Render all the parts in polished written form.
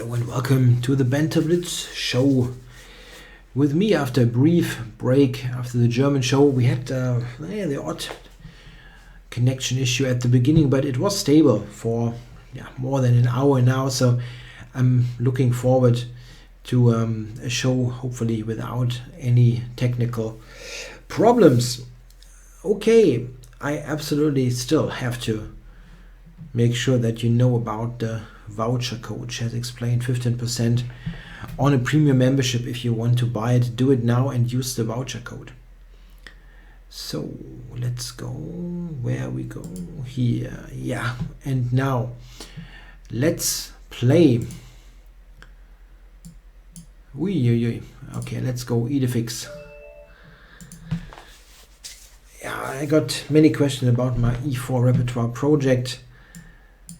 Hello and welcome to the Banter Blitz show. With me after a brief break after the German show, we had the odd connection issue at the beginning, but it was stable for more than an hour now, so I'm looking forward to a show hopefully without any technical problems. Okay, I absolutely still have to make sure that you know about the voucher code ChessExplained 15% on a premium membership. If you want to buy it, do it now and use the voucher code. So let's go where we go here. Yeah, and now let's play. Okay, let's go Idefix. Yeah, I got many questions about my E4 repertoire project.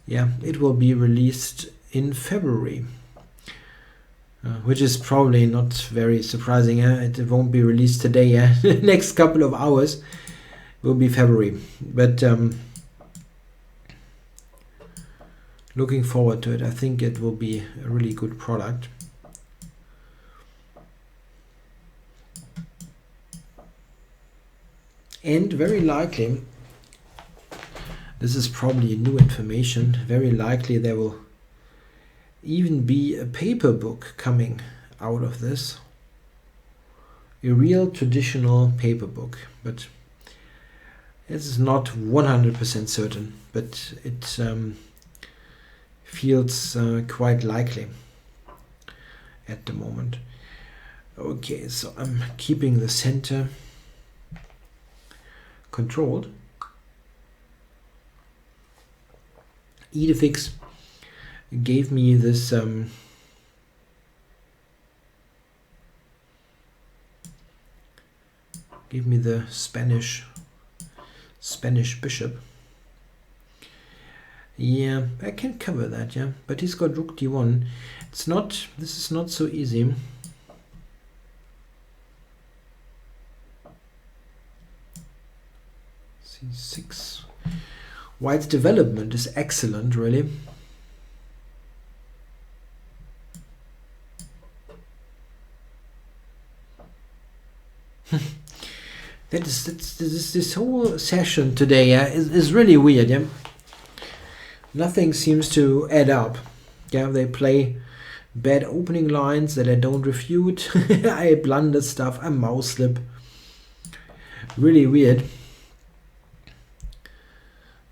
Yeah, it will be released in February, which is probably not very surprising. It won't be released today. Next couple of hours will be February, but looking forward to it. I think it will be a really good product. And very likely, this is probably new information, very likely there will even be a paper book coming out of this. A real traditional paper book, but this is not 100% certain, but it feels quite likely at the moment. Okay, so I'm keeping the center controlled. Idefix gave me this the Spanish bishop. Yeah, I can cover that, yeah, but he's got rook d1. This is not so easy. c6. White's development is excellent, really. This whole session today is really weird. Yeah, nothing seems to add up. Yeah, they play bad opening lines that I don't refute. I blunder stuff. I mouse slip. Really weird.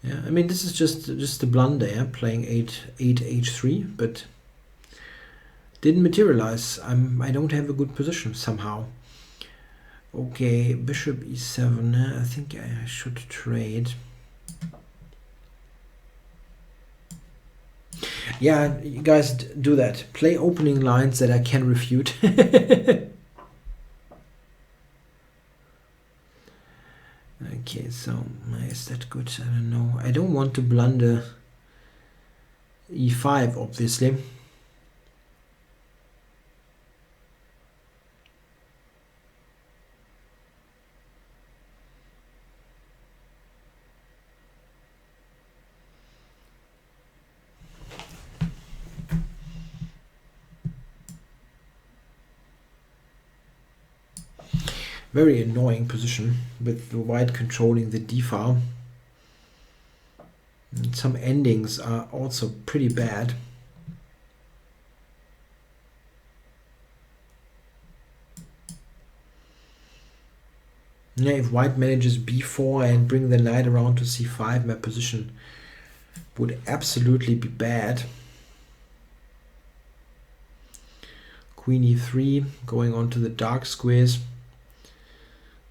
Yeah, I mean, this is just a blunder, yeah, playing 8 h3, but didn't materialize. I don't have a good position somehow. Okay, bishop e7. I think I should trade. Yeah, you guys do that. Play opening lines that I can refute. Okay, so is that good? I don't know. I don't want to blunder e5, obviously. Very annoying position with the white controlling the d file. And some endings are also pretty bad. Yeah, if white manages b4 and bring the knight around to c5, my position would absolutely be bad. Queen e3, going on to the dark squares.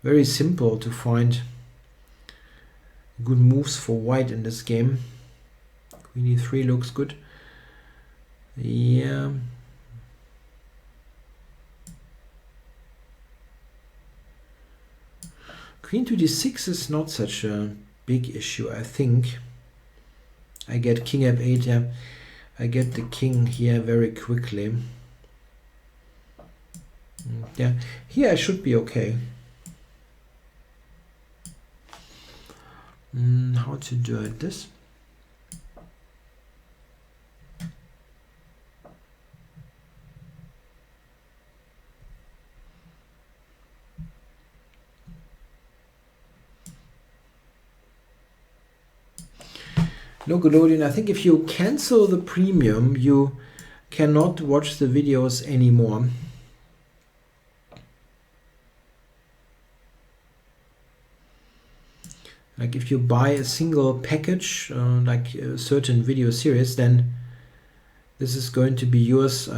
Very simple to find good moves for white in this game. Queen e3 looks good. Yeah. Queen to d6 is not such a big issue, I think. I get king f8, yeah. I get the king here very quickly. Yeah, here I should be okay. How to do it? This. No, Golodian, I think if you cancel the premium, you cannot watch the videos anymore. Like if you buy a single package, like a certain video series, then this is going to be yours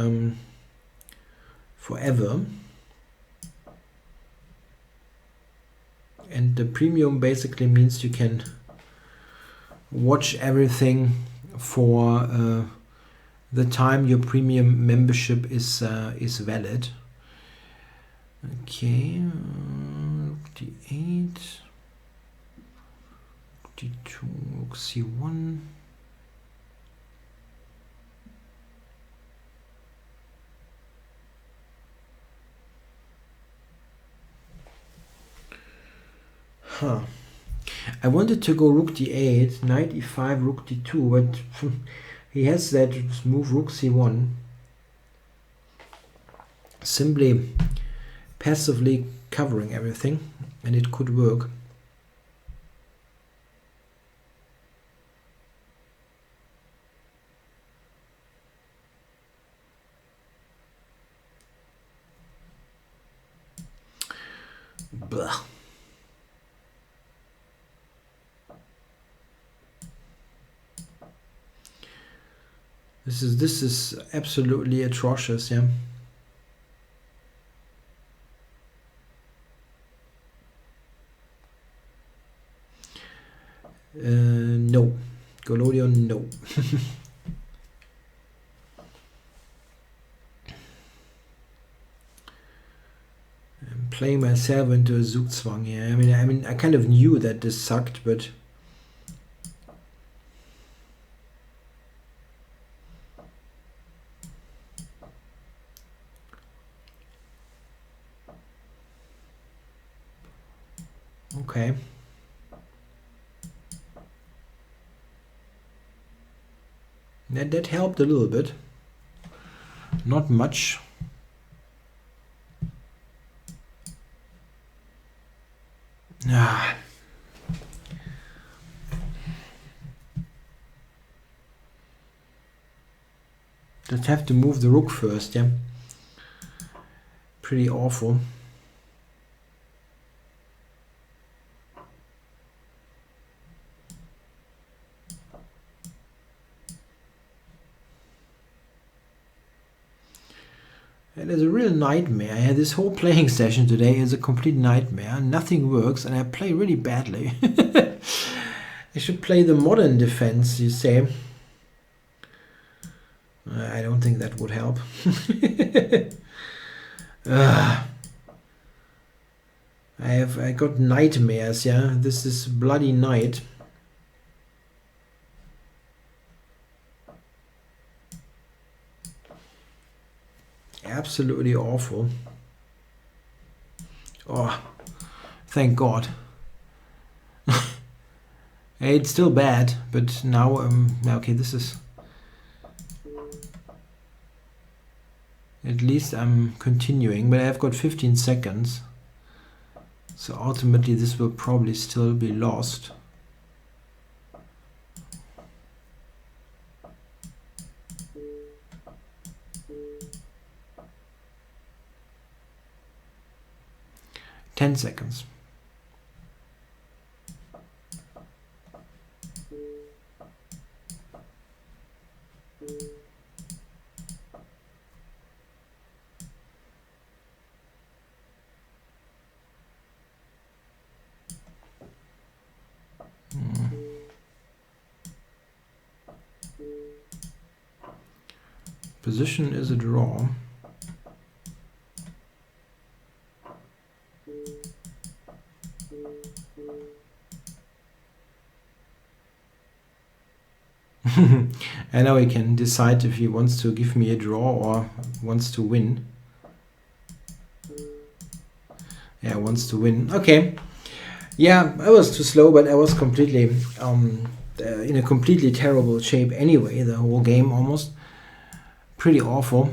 forever. And the premium basically means you can watch everything for the time your premium membership is valid. Okay, d8, d2, rook c1. Huh. I wanted to go rook d8, knight e5, rook d2, but he has that move rook c1. Simply passively covering everything, and it could work. Blah. This is absolutely atrocious, yeah. No, Golodion, no. I'm playing myself into a Zugzwang here. I mean, I kind of knew that this sucked, but okay. That helped a little bit. Not much. Ah. Just have to move the rook first, yeah. Pretty awful. It is a real nightmare. Yeah, this whole playing session today is a complete nightmare. Nothing works and I play really badly. I should play the modern defense, you say. I don't think that would help. I got nightmares, yeah. This is bloody night. Absolutely awful. Oh, thank God. It's still bad, but now okay, this is at least I'm continuing, but I've got 15 seconds. So ultimately this will probably still be lost. Ten seconds. Position is a draw. And now he can decide if he wants to give me a draw or wants to win. Yeah, wants to win. Okay. Yeah, I was too slow, but I was completely in a completely terrible shape anyway, the whole game almost. Pretty awful.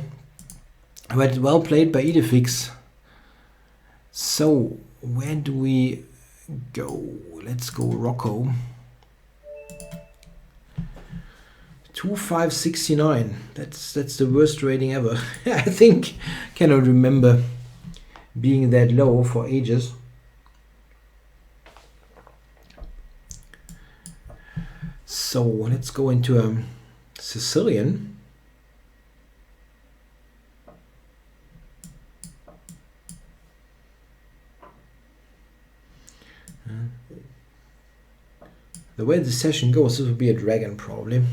But well played by Idefix. So, where do we go? Let's go Rocco. 2.569. That's the worst rating ever. I think cannot remember being that low for ages. So let's go into a Sicilian. The way the session goes, this will be a dragon probably.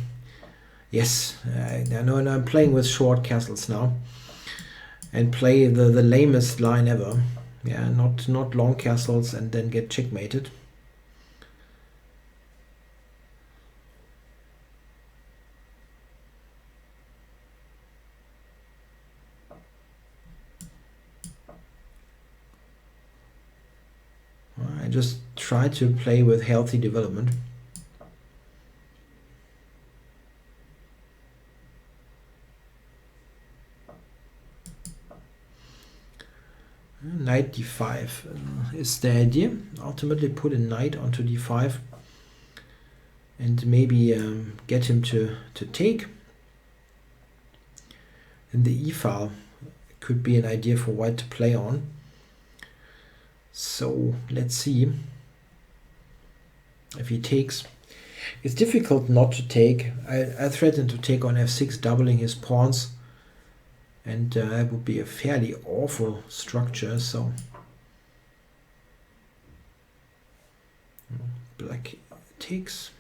Yes, I know, and I'm playing with short castles now, and play the lamest line ever. Yeah, not long castles and then get checkmated. I just try to play with healthy development. Knight d5 is the idea. Ultimately put a knight onto d5 and maybe get him to take. And the e-file could be an idea for white to play on. So let's see if he takes. It's difficult not to take. I threaten to take on f6, doubling his pawns. And that would be a fairly awful structure, so black takes.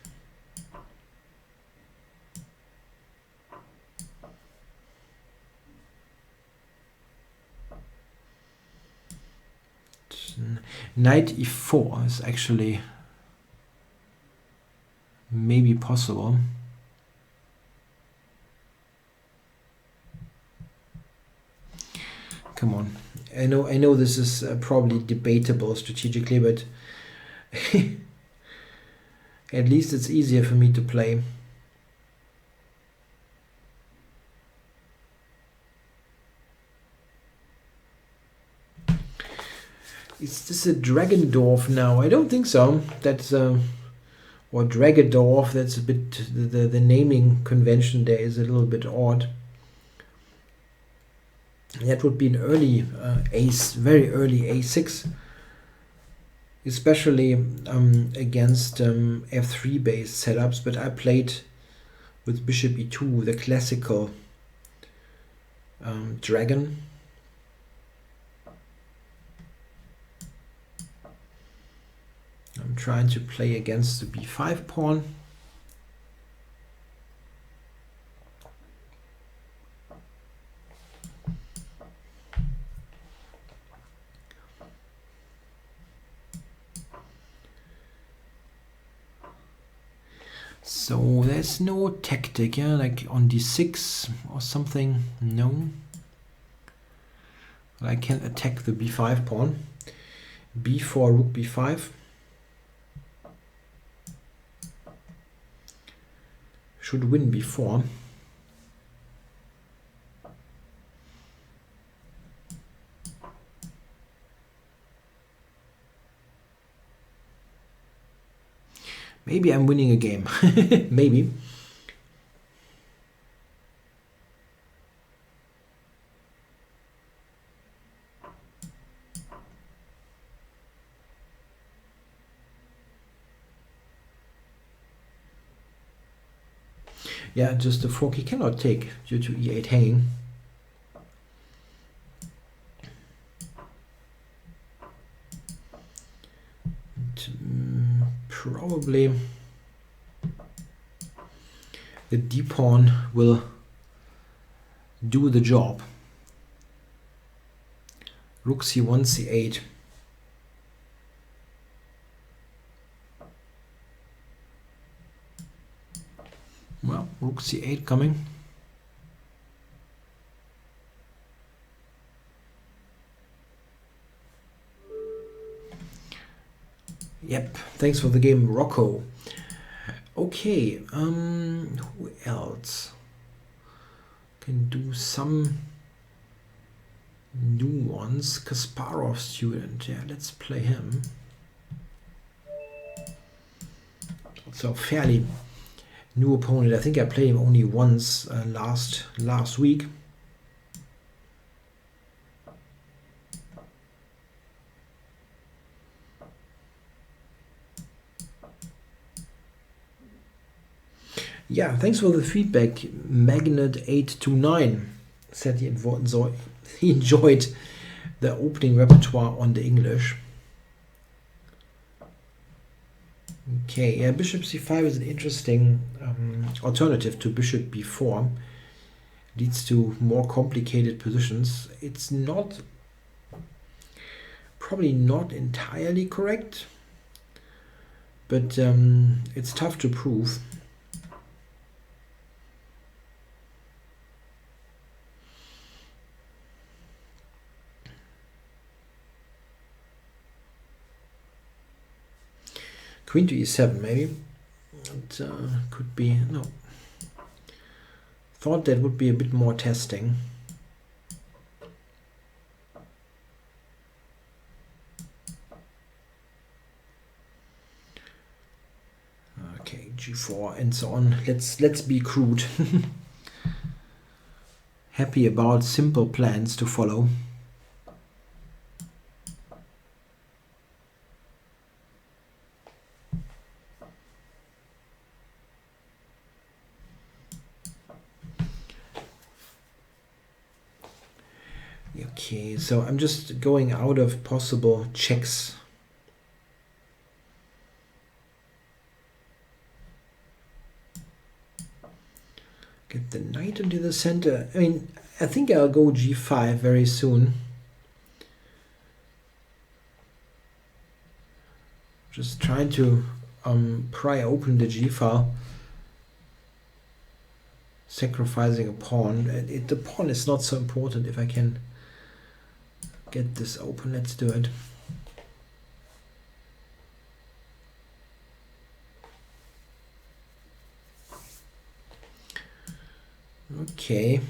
Knight e4 is actually maybe possible. Come on, I know this is probably debatable strategically, but at least it's easier for me to play. Is this a Dragendorf now? I don't think so. That's or Dragendorf. That's a bit the naming convention there is a little bit odd. That would be an early very early a6, especially against f3 based setups. But I played with bishop e2, the classical dragon. I'm trying to play against the b5 pawn. So there's no tactic, yeah, like on d6 or something. No. I can attack the b5 pawn. b4, rook b5. Should win b4. Maybe I'm winning a game. Maybe. Yeah, just the fork he cannot take due to e8 hanging. And, probably the d pawn will do the job. Rook c1, c8. Well, rook c8 coming. Yep, thanks for the game, Rocco. Okay, who else can do some new ones? Kasparov student, yeah, let's play him. Also fairly new opponent. I think I played him only once last week. Yeah, thanks for the feedback. Magnet829 said he enjoyed the opening repertoire on the English. Okay, yeah, bishop c5 is an interesting alternative to bishop b4. Leads to more complicated positions. It's probably not entirely correct, but it's tough to prove. Queen to e7 maybe. It could be, no. Thought that would be a bit more testing. Okay, g4 and so on. Let's be crude. Happy about simple plans to follow. Okay, so I'm just going out of possible checks. Get the knight into the center. I mean, I think I'll go g5 very soon. Just trying to pry open the g-file. Sacrificing a pawn. The pawn is not so important if I can get this open. Let's do it. Okay.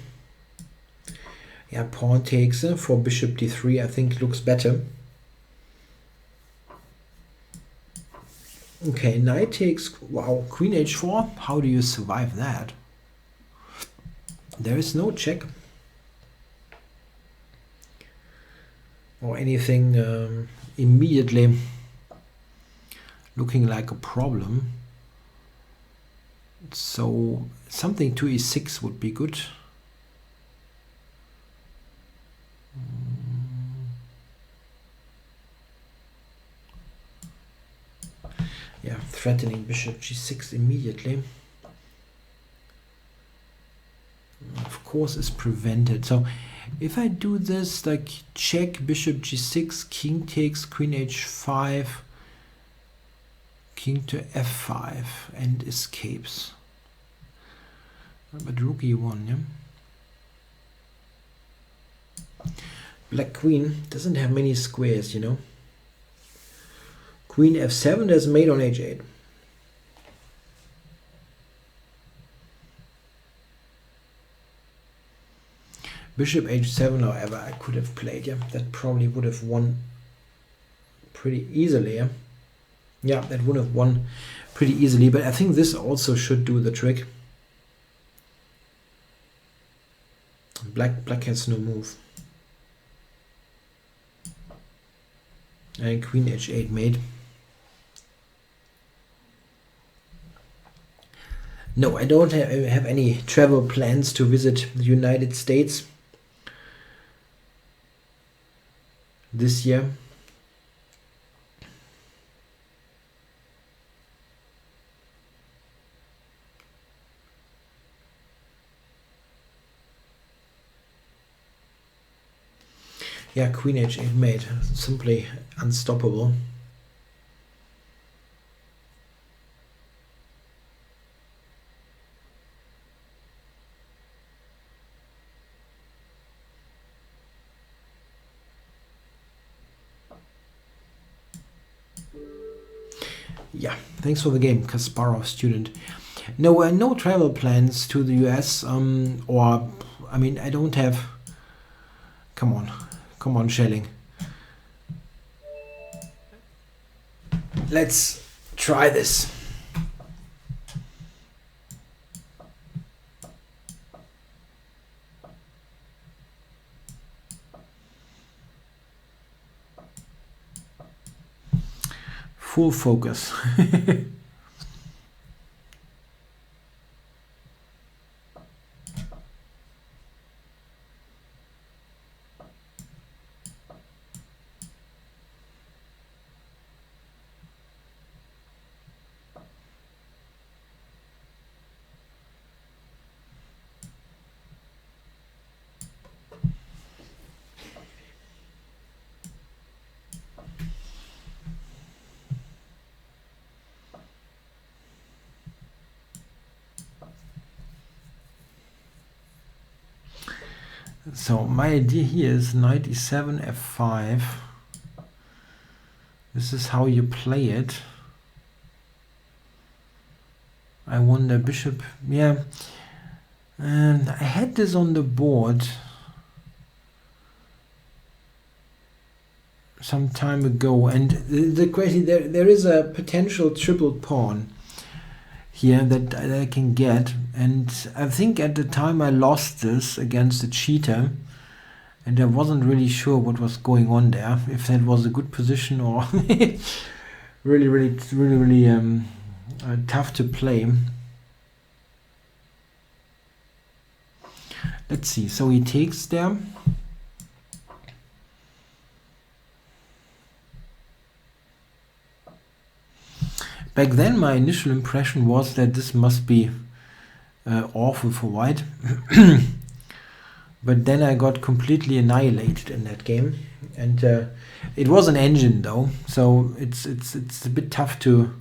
Yeah, pawn takes for bishop d3. I think looks better. Okay, knight takes. Wow, queen h4. How do you survive that? There is no check or anything immediately looking like a problem. So something to e6 would be good. Yeah, threatening bishop g6 immediately. Of course is prevented. So if I do this, like check bishop g6, king takes, queen h5, king to f5 and escapes. But rook e1, yeah. Black queen doesn't have many squares, you know. Queen f7, there's mate on h8. Bishop h7, however, I could have played, yeah. That probably would have won pretty easily, yeah. Yeah, that would have won pretty easily, but I think this also should do the trick. Black has no move. And queen h8 mate. No, I don't have any travel plans to visit the United States this year. Yeah, queen h8 mate, simply unstoppable. Yeah, thanks for the game, Kasparov student. No, no travel plans to the US, or, I mean, I don't have, come on, Schelling. Let's try this. full focus. So my idea here is knight e7, f5. This is how you play it. I wonder bishop, yeah. And I had this on the board some time ago, and the question, there is a potential triple pawn here that I can get, and I think at the time I lost this against a cheater, and I wasn't really sure what was going on there, if that was a good position or really tough to play. Let's see, so he takes there. Back then my initial impression was that this must be awful for white. But then I got completely annihilated in that game, and it was an engine though, so it's a bit tough to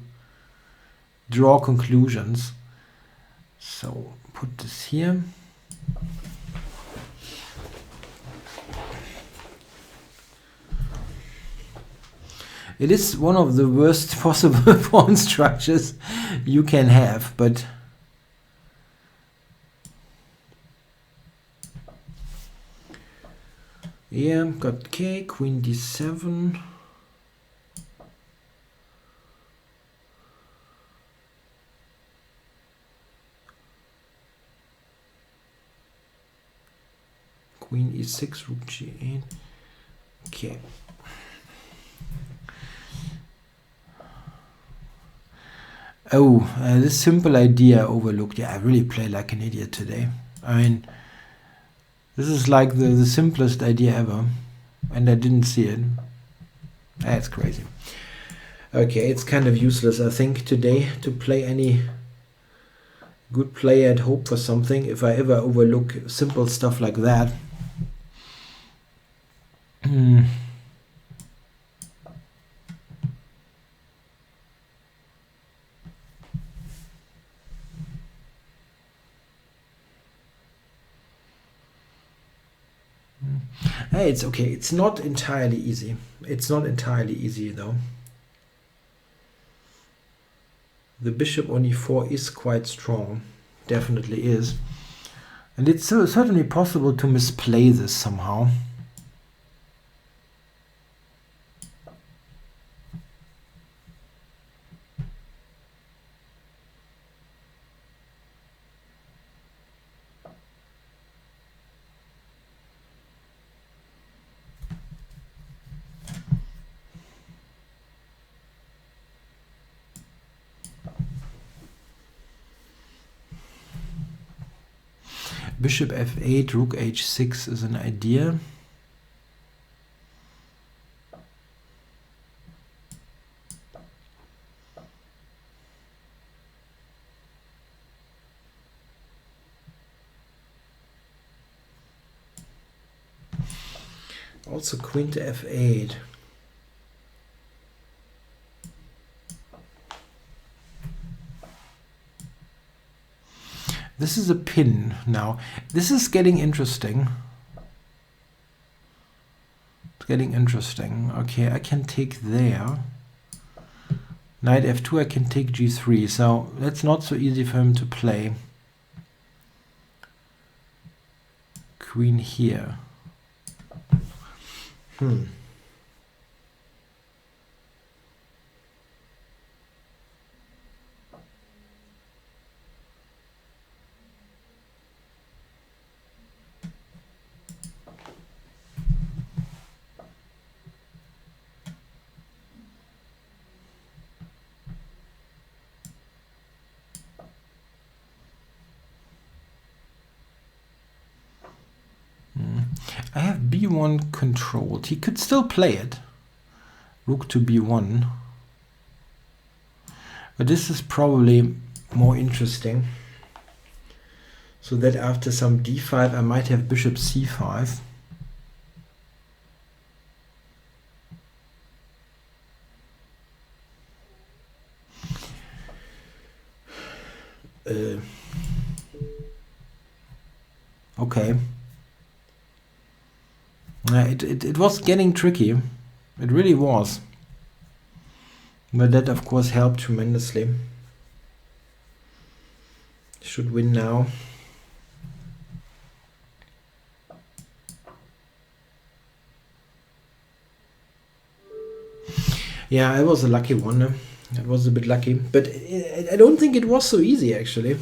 draw conclusions. So put this here. It is one of the worst possible pawn structures you can have, but yeah, got K, queen d7. Queen e6, rook g8. Okay. Oh, this simple idea overlooked. Yeah, I really play like an idiot today. I mean, this is like the simplest idea ever, and I didn't see it. That's crazy. Okay, it's kind of useless, I think, today to play any good play and hope for something if I ever overlook simple stuff like that. Hey, it's okay. It's not entirely easy. It's not entirely easy though. The bishop on e4 is quite strong. Definitely is. And it's certainly possible to misplay this somehow. Bishop f8, rook h6 is an idea. Also queen to f8. This is a pin now. This is getting interesting. It's getting interesting. Okay, I can take there. Knight f2, I can take g3. So that's not so easy for him to play. Queen here. I have b1 controlled. He could still play it. Rook to b1. But this is probably more interesting. So that after some d5 I might have bishop c5. Okay. It was getting tricky. It really was. But that of course helped tremendously. Should win now. Yeah, I was a lucky one. It was a bit lucky, but I don't think it was so easy actually.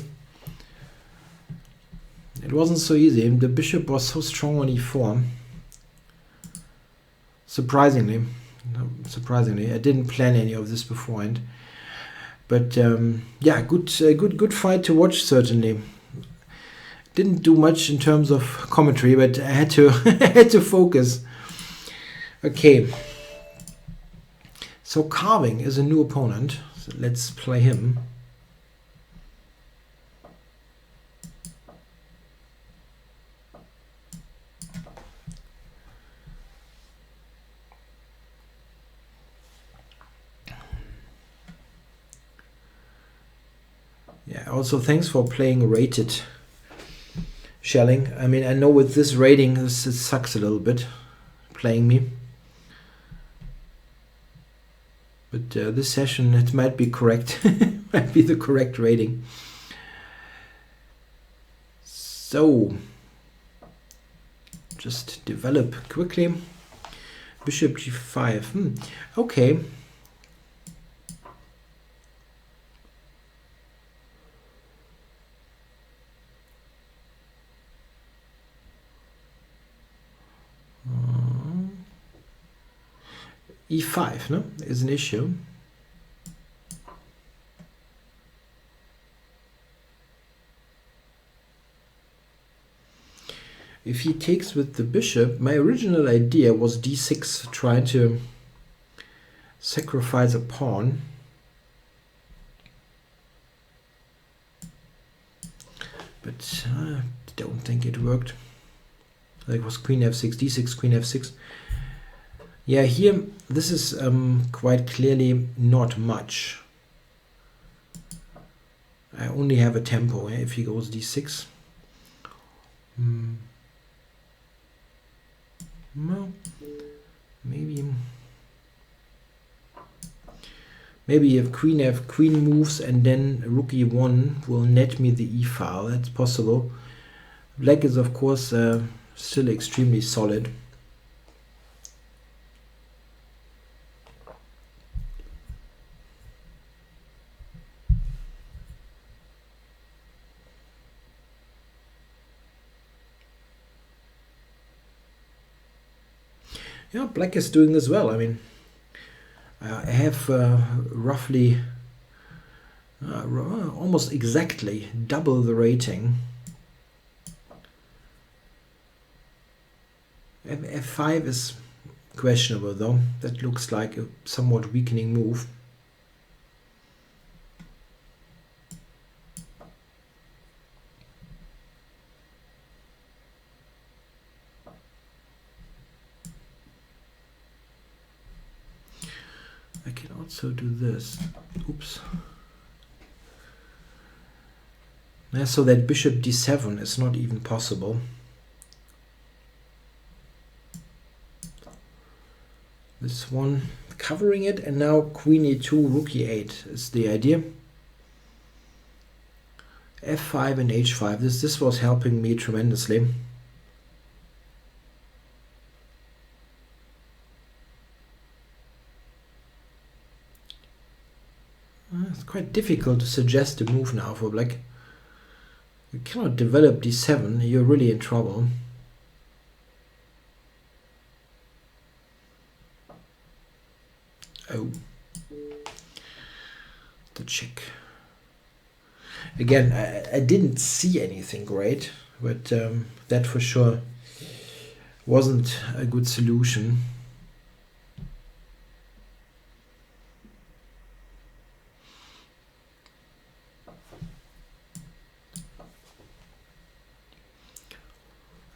It wasn't so easy. The bishop was so strong on e4. Surprisingly, I didn't plan any of this beforehand. But yeah, good fight to watch certainly. Didn't do much in terms of commentary, but I had to had to focus. Okay. So Carving is a new opponent. So let's play him. Yeah, also thanks for playing rated Shelling. I mean, I know with this rating, it sucks a little bit playing me. But this session, it might be correct. Might be the correct rating. So, just develop quickly. Bishop g5. Okay. E5, no, is an issue. If he takes with the bishop, my original idea was d6, trying to sacrifice a pawn. But I don't think it worked. It was queen f6, d6, queen f6. Yeah, here, this is quite clearly not much. I only have a tempo if he goes d6. Well, maybe if queen moves and then rook e1 will net me the e file. That's possible. Black is of course still extremely solid. Yeah, black is doing this well. I mean, I have roughly almost exactly double the rating. F5 is questionable though. That looks like a somewhat weakening move. I can also do this. Oops. Yeah, so that bishop d7 is not even possible. This one covering it, and now queen e2, rook e8 is the idea. f5 and h5. This was helping me tremendously. It's quite difficult to suggest a move now for black. You cannot develop d7, you're really in trouble. Oh. The check. Again, I didn't see anything great, but that for sure wasn't a good solution.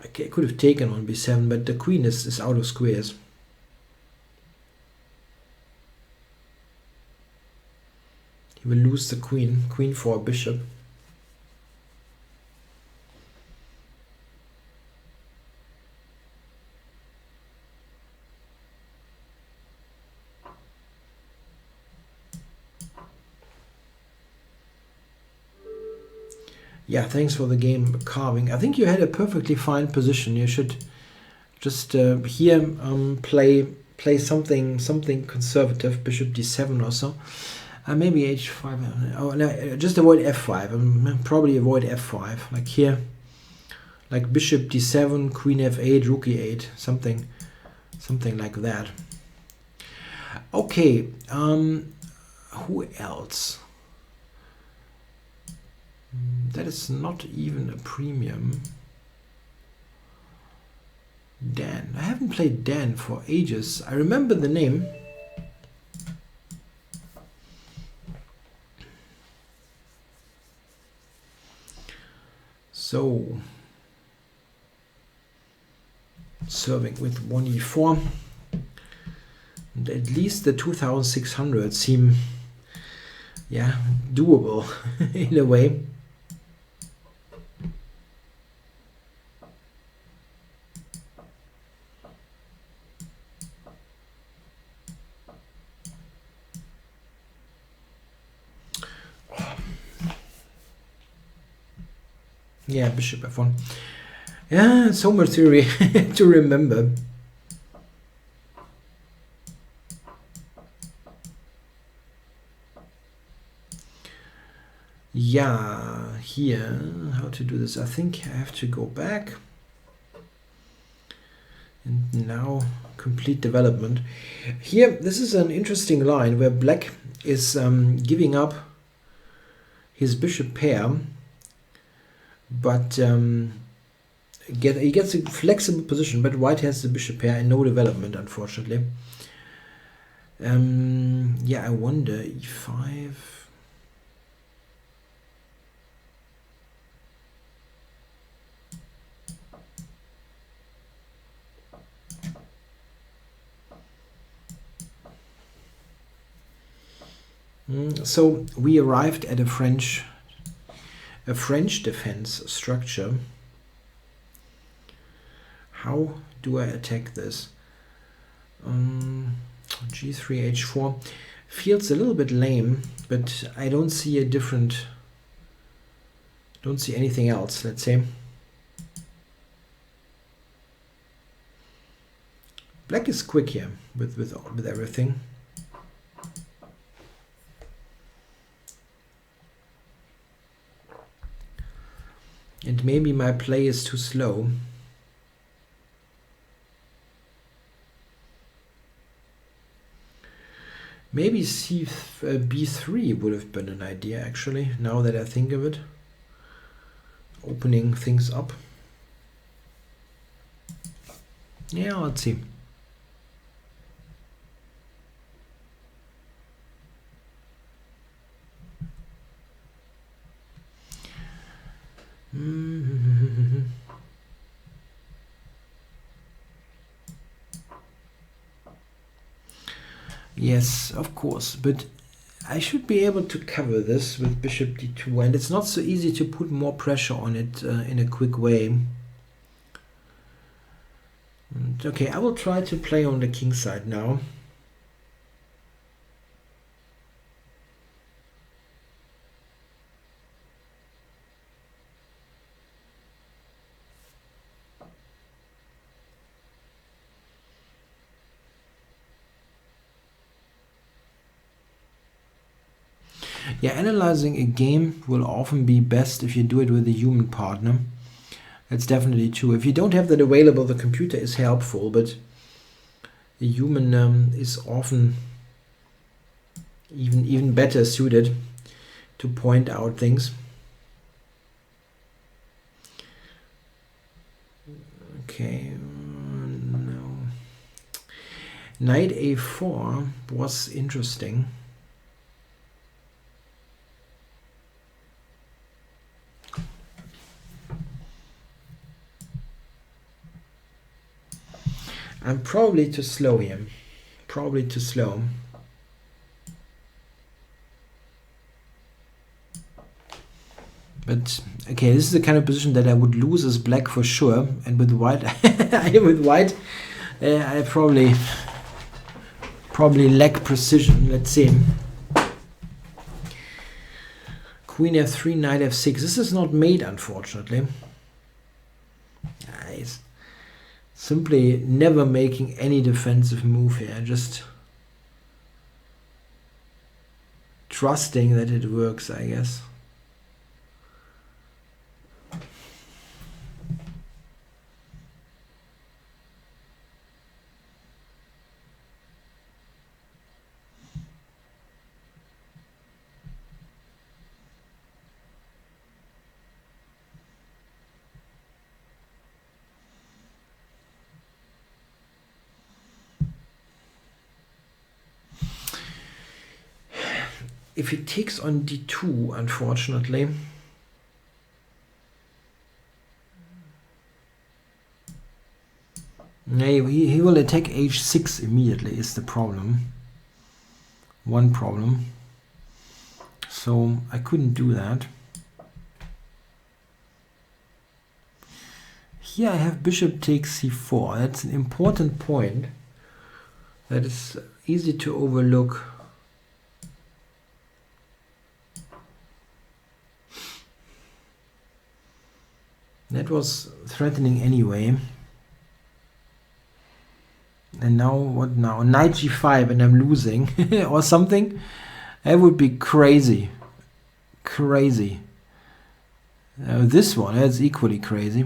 I could have taken on b7, but the queen is out of squares. He will lose the queen. Queen for a bishop. Yeah, thanks for the game carving. I think you had a perfectly fine position. You should just here play something conservative, bishop d7 or so. Maybe h5. Oh no, just avoid f5. Probably avoid f5. Like here, like bishop d7, queen f8, rook e8, something like that. Okay. Who else? That is not even a premium. Dan. I haven't played Dan for ages. I remember the name. So, serving with 1e4. And at least the 2600 seem, yeah, doable in a way. Yeah, bishop f1. Yeah, so much theory to remember. Yeah, here, how to do this? I think I have to go back. And now, complete development. Here, this is an interesting line where black is giving up his bishop pair. But he gets a flexible position, but white has the bishop pair and no development, unfortunately. Yeah, I wonder e5. So we arrived at a French defense structure. How do I attack this? G3, H4 feels a little bit lame, but I don't see anything else, let's say. Black is quick here with everything. And maybe my play is too slow. Maybe B3 would have been an idea, actually, now that I think of it. Opening things up. Yeah, let's see. Yes, of course, but I should be able to cover this with bishop d2, and it's not so easy to put more pressure on it in a quick way. And, okay, I will try to play on the king side now. Yeah, analyzing a game will often be best if you do it with a human partner. That's definitely true. If you don't have that available, the computer is helpful, but a human is often even better suited to point out things. Okay, Knight a4 was interesting. I'm probably too slow here. Probably too slow. But okay, this is the kind of position that I would lose as black for sure. And with white, I probably lack precision. Let's see. Queen f3, knight f6. This is not mate, unfortunately. Nice. Simply never making any defensive move here. Just trusting that it works, I guess. If he takes on d2, unfortunately, he will attack h6 immediately is the problem. One problem. So I couldn't do that. Here I have bishop takes c4. That's an important point that is easy to overlook. That was threatening anyway. And now, what now? Knight g5 and I'm losing or something? That would be crazy. Crazy. This one, that's equally crazy.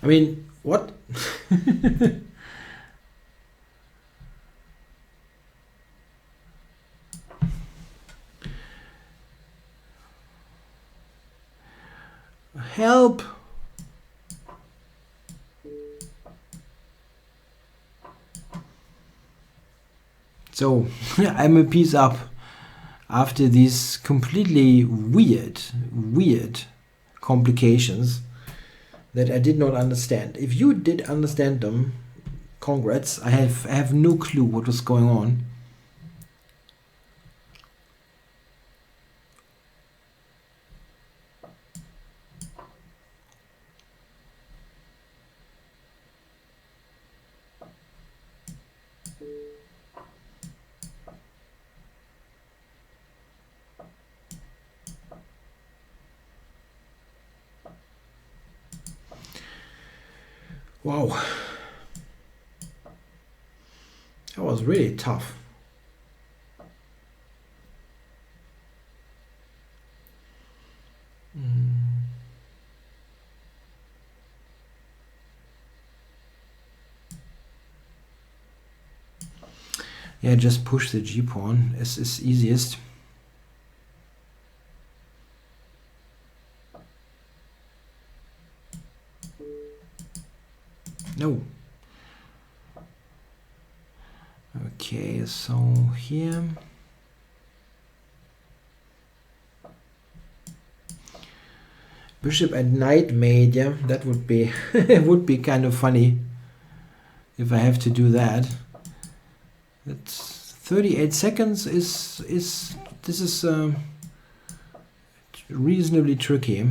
I mean, what? Help! So, I'm a piece up after these completely weird complications that I did not understand. If you did understand them, congrats. I have no clue what was going on. Wow. That was really tough. Yeah, just push the g-pawn is easiest. No. Okay, so here. Bishop and knight mate, yeah, that would be would be kind of funny if I have to do that. That's 38 seconds this is reasonably tricky.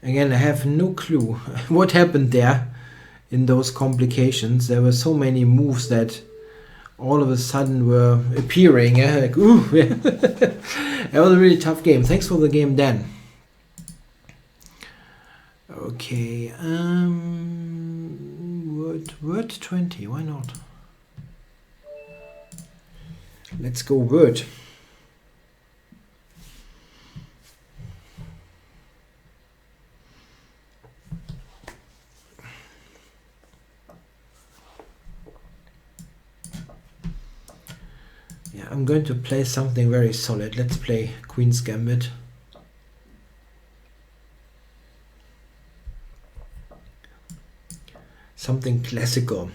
Again, I have no clue what happened there in those complications. There were so many moves that all of a sudden were appearing. Like, ooh, yeah. That was a really tough game. Thanks for the game, Dan. Okay, word 20, why not? Let's go word. Yeah, I'm going to play something very solid. Let's play Queen's Gambit. Something classical.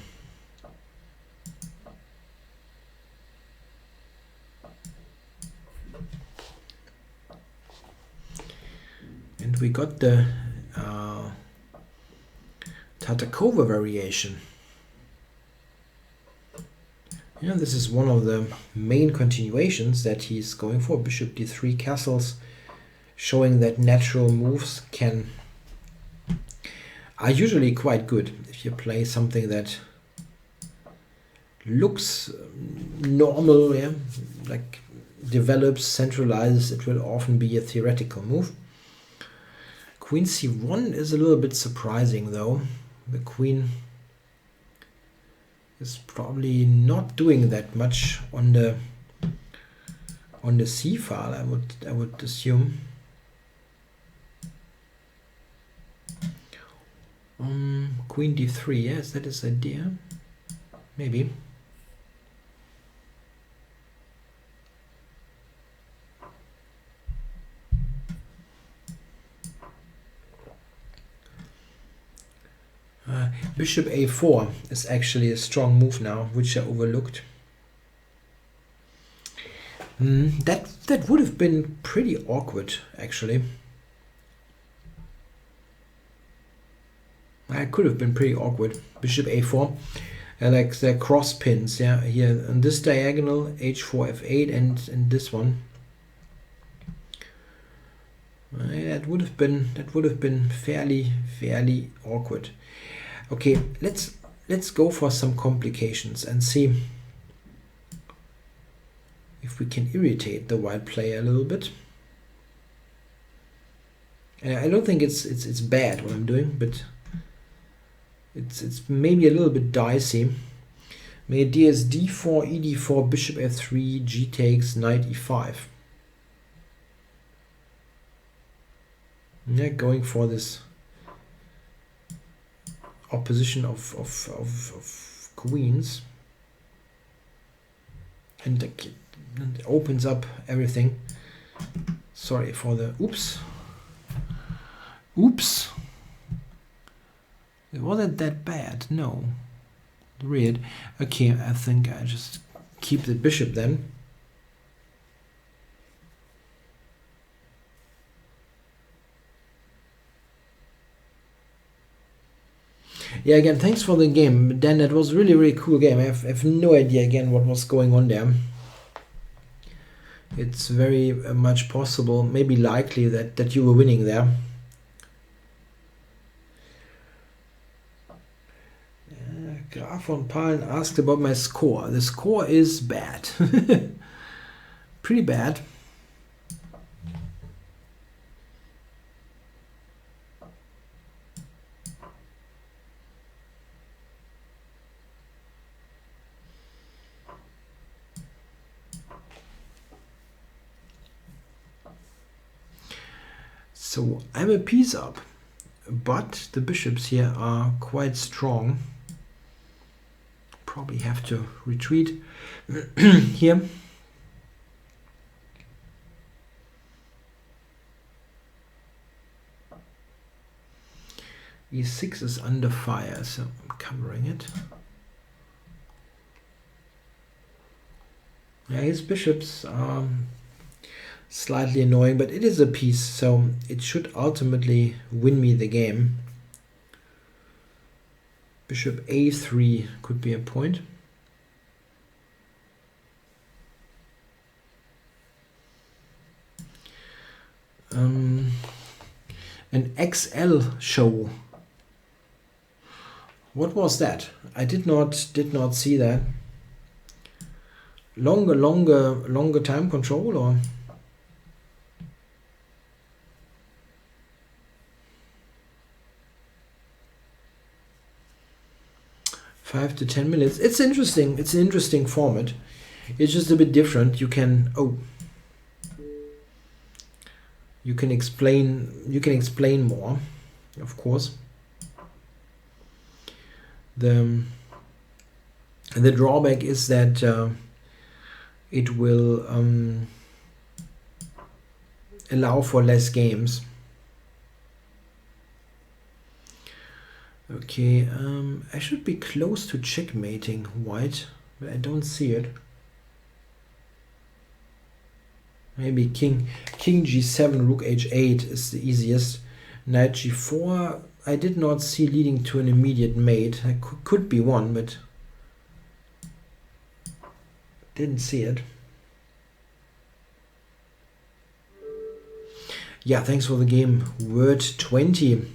And we got the Tartakova variation. Yeah, this is one of the main continuations that he's going for. Bishop d3 castles, showing that natural moves are usually quite good. If you play something that looks normal, yeah, like develops, centralizes, it will often be a theoretical move. Queen c1 is a little bit surprising though. The queen is probably not doing that much on the c file, I would assume. Queen d3, yes, that is idea. Maybe. Bishop a4 is actually a strong move now, which I overlooked. That would have been pretty awkward, actually. It could have been pretty awkward. Bishop a4, like the cross pins, yeah, here on this diagonal, h4 f8, and this one. That would have been fairly awkward. Okay, let's go for some complications and see if we can irritate the white player a little bit. I don't think it's bad what I'm doing, but it's maybe a little bit dicey. My idea is d4, ed4, bishop f3, g takes, knight e5. Yeah, going for this opposition of queens, and it opens up everything. Sorry for the oops. It wasn't that bad, no. Weird. Okay, I think I just keep the bishop then. Yeah, again, thanks for the game, Dan. That was really cool game. I have no idea again what was going on there. It's very much possible, maybe likely, that you were winning there. Graf von Palen asked about my score. The score is bad. Pretty bad. So I'm a piece up, but the bishops here are quite strong. Probably have to retreat here. E6 is under fire, so I'm covering it. Yeah, his bishops are slightly annoying, but it is a piece, so it should ultimately win me the game. Bishop a3 could be a point. An XL show. What was that? I did not see that. Longer time control, or? Five to 10 minutes. It's interesting. It's an interesting format. It's just a bit different. You can you can explain more, of course. The drawback is that it will allow for less games. Okay, I should be close to checkmating white, but I don't see it. Maybe king g7, rook h8 is the easiest. Knight g4, I did not see leading to an immediate mate. I could be one, but didn't see it. Yeah, thanks for the game. Word 20.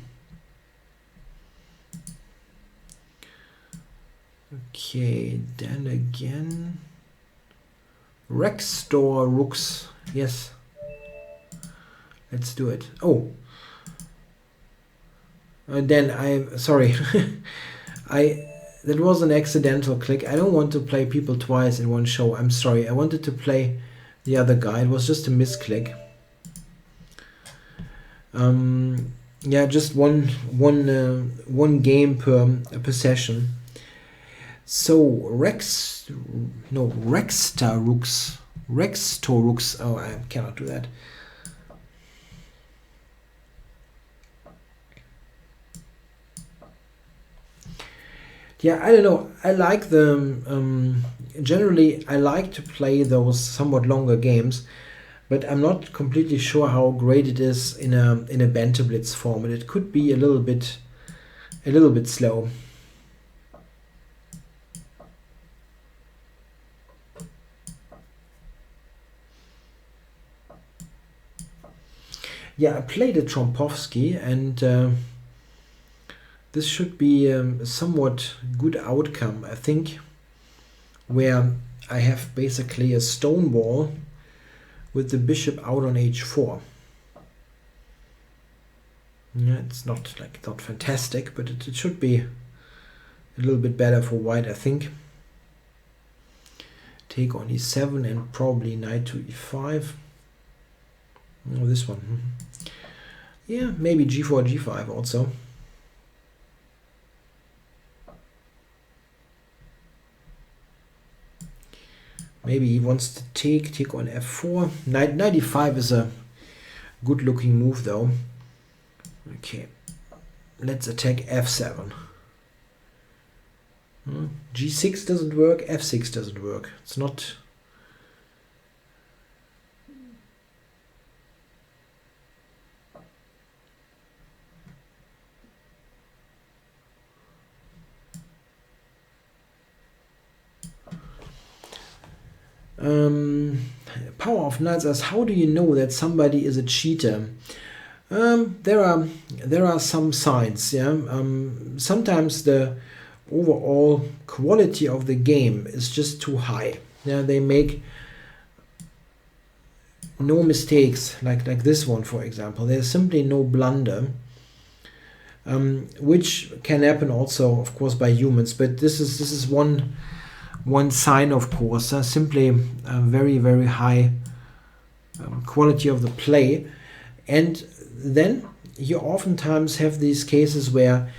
Okay, then again. Rextor rooks. Yes. Let's do it. Oh. Then sorry. That was an accidental click. I don't want to play people twice in one show. I'm sorry. I wanted to play the other guy. It was just a misclick. Yeah, just one game per session. So Rextor rooks. Oh, I cannot do that. Yeah, I don't know. I like the generally I like to play those somewhat longer games, but I'm not completely sure how great it is in a Banter Blitz format. It could be a little bit slow. Yeah, I played a Trompovsky, and this should be a somewhat good outcome, I think, where I have basically a stone wall with the bishop out on h4. Yeah, it's not fantastic, but it should be a little bit better for white, I think. Take on e7 and probably knight to e5. Oh, this one. Yeah, maybe g4, g5 also. Maybe he wants to take on f4. Knight e5 is a good looking move though. Okay, let's attack f7. G6 doesn't work, f6 doesn't work. It's not... Power of Knights asks, how do you know that somebody is a cheater? There are some signs. Yeah. Sometimes the overall quality of the game is just too high. Yeah, they make no mistakes, like this one, for example. There's simply no blunder, which can happen also, of course, by humans. But this is one sign, of course. Simply very, very high quality of the play. And then you oftentimes have these cases where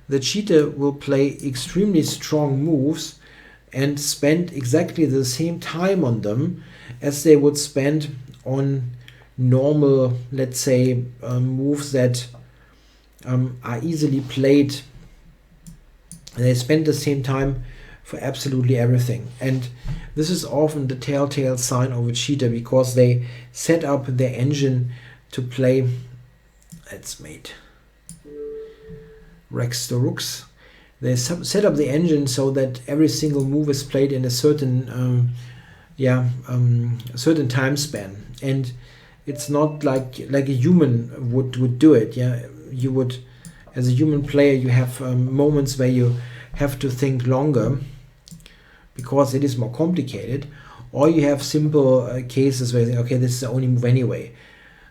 the cheater will play extremely strong moves and spend exactly the same time on them as they would spend on normal, let's say, moves that are easily played. And they spend the same time for absolutely everything. And this is often the telltale sign of a cheater, because they set up their engine to play. Let's mate Rex the rooks. They set up the engine so that every single move is played in a certain certain time span. And it's not like a human would do it. Yeah, you would, as a human player, you have moments where you have to think longer because it is more complicated, or you have simple cases where you think, okay, this is the only move anyway.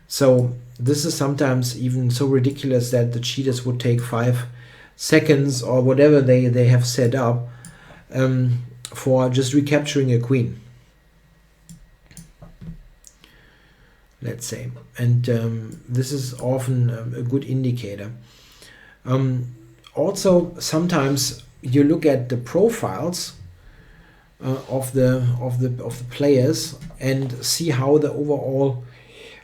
So this is sometimes even so ridiculous that the cheaters would take 5 seconds or whatever they have set up for just recapturing a queen, let's say. And this is often a good indicator. Also, sometimes you look at the profiles of the players and see how the overall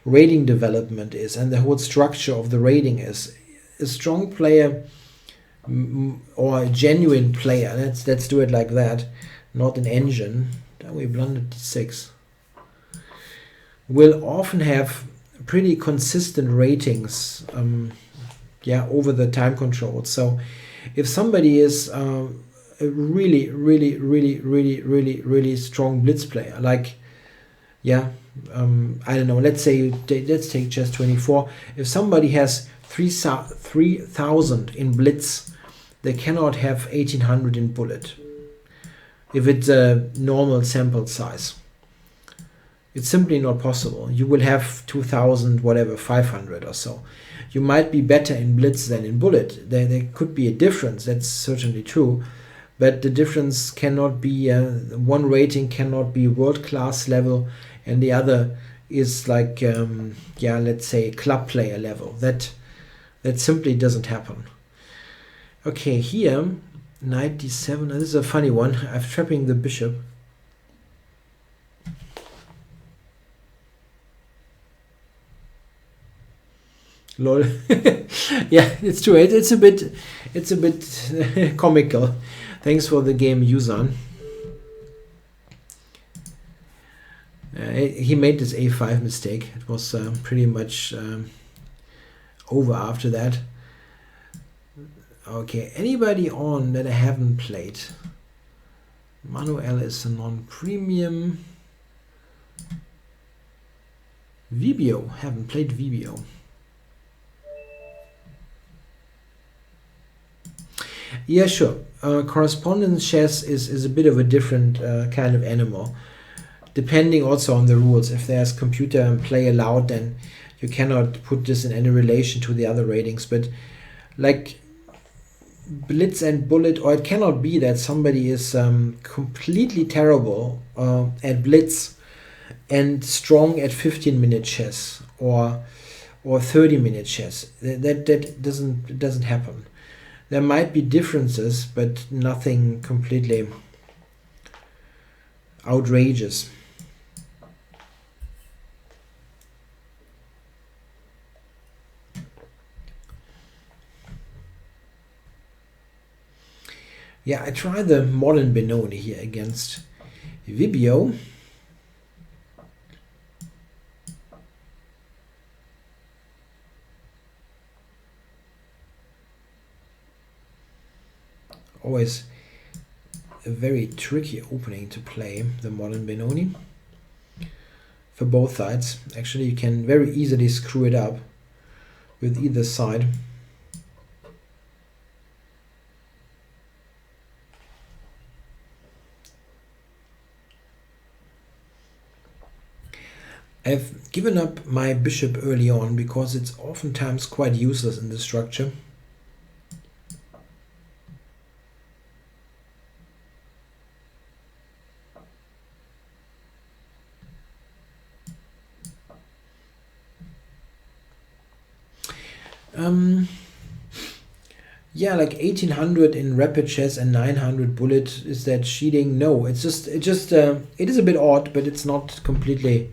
rating development is and the whole structure of the rating is. A strong player or a genuine player, let's do it like that, not an engine. We blundered d6. Will often have pretty consistent ratings over the time control. So if somebody is a really strong blitz player, like I don't know, let's take chess 24. If somebody has 3,000 in blitz, they cannot have 1,800 in bullet if it's a normal sample size. It's simply not possible. You will have 2,000 whatever, 500 or so. You might be better in blitz than in bullet. There could be a difference, that's certainly true, but the difference cannot be one rating cannot be world-class level and the other is like let's say club player level. That simply doesn't happen. Okay, here knight d7. This is a funny one. I'm trapping the bishop. Lol. Yeah, it's true. It's a bit comical. Thanks for the game, Yusan. He made this a5 mistake. It was pretty much over after that. Okay, anybody on that I haven't played? Manuel is a non-premium. Vibio, haven't played Vibio. Yeah, sure. Correspondence chess is a bit of a different kind of animal, depending also on the rules. If there's computer play allowed, then you cannot put this in any relation to the other ratings. But like blitz and bullet, or it cannot be that somebody is completely terrible at blitz and strong at 15-minute chess or 30-minute chess. That doesn't happen. There might be differences, but nothing completely outrageous. Yeah, I tried the modern Benoni here against Vibio. Always a very tricky opening to play, the modern Benoni. For both sides. Actually, you can very easily screw it up with either side. I've given up my bishop early on because it's oftentimes quite useless in the structure. Yeah, like 1800 in rapid chess and 900 bullet, is that cheating? No, it is a bit odd, but it's not completely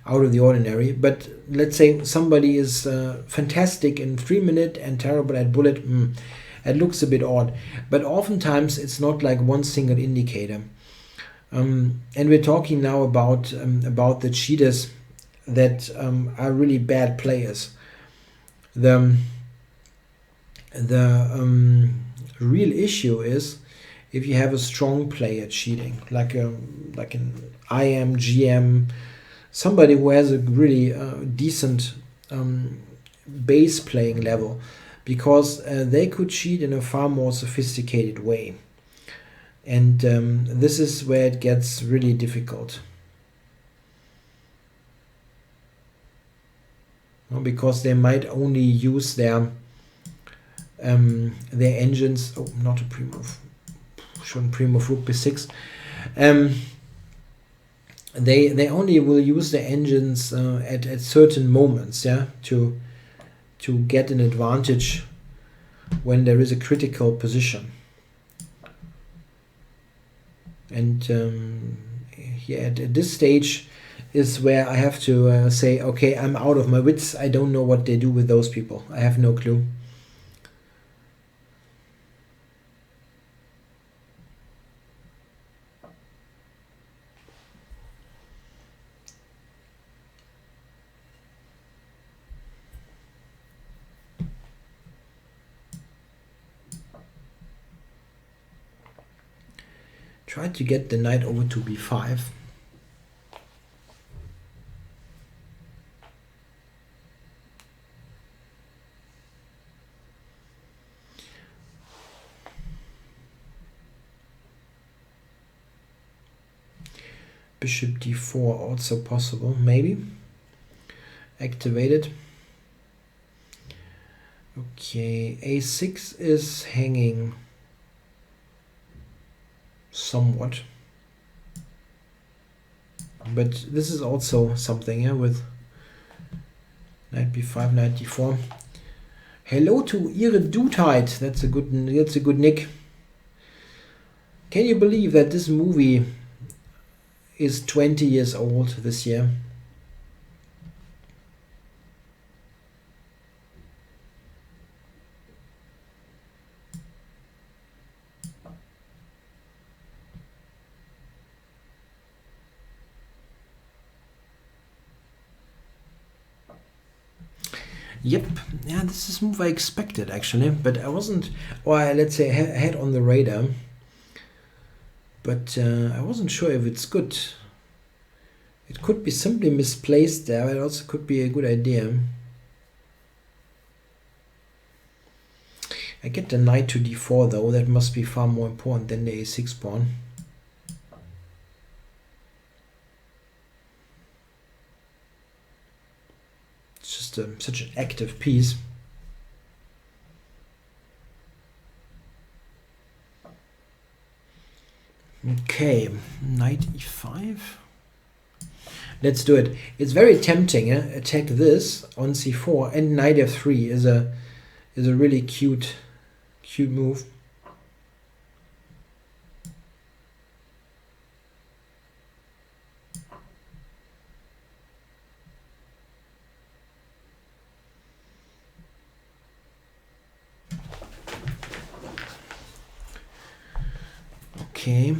out of the ordinary. But let's say somebody is fantastic in 3-minute and terrible at bullet. It looks a bit odd, but oftentimes it's not like one single indicator. And we're talking now about the cheaters that are really bad players. The real issue is if you have a strong player cheating, like an IM, GM, somebody who has a really decent base playing level, because they could cheat in a far more sophisticated way. And this is where it gets really difficult. Because they might only use their engines. Oh, not a pre-move. Shouldn't pre-move rook b6. They only will use their engines at certain moments, yeah, to get an advantage when there is a critical position. And yeah, at this stage is where I have to say, okay, I'm out of my wits. I don't know what they do with those people. I have no clue. Try to get the knight over to b5. Bishop d4 also possible, maybe. Activated. Okay, a6 is hanging somewhat. But this is also something, yeah, with knight b5, knight d4. Hello to Ihre Dudheit. That's a good nick. Can you believe that this movie is 20 years old this year? Yep, yeah, this is a move I expected actually, but I wasn't, or let's say I had on the radar, but I wasn't sure if it's good. It could be simply misplaced there, but it also could be a good idea. I get the knight to d4 though, that must be far more important than the a6 pawn. It's just such an active piece. Okay, knight e5. Let's do it. It's very tempting. Attack this on c4, and knight f3 is a really cute move. Okay.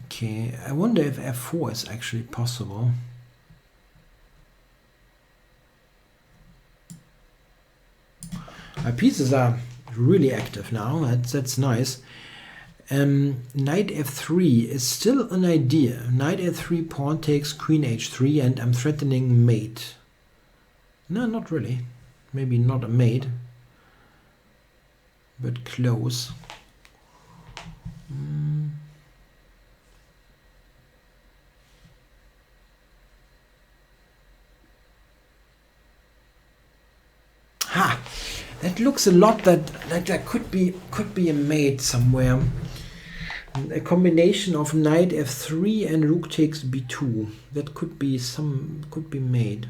Okay, I wonder if f4 is actually possible. My pieces are really active now. That's nice. Knight f3 is still an idea. Knight f3, pawn takes, queen h3, and I'm threatening mate. No, not really. Maybe not a mate, but close. Ha! That looks a lot that there could be a mate somewhere. A combination of knight f3 and rook takes b2. That could be mate.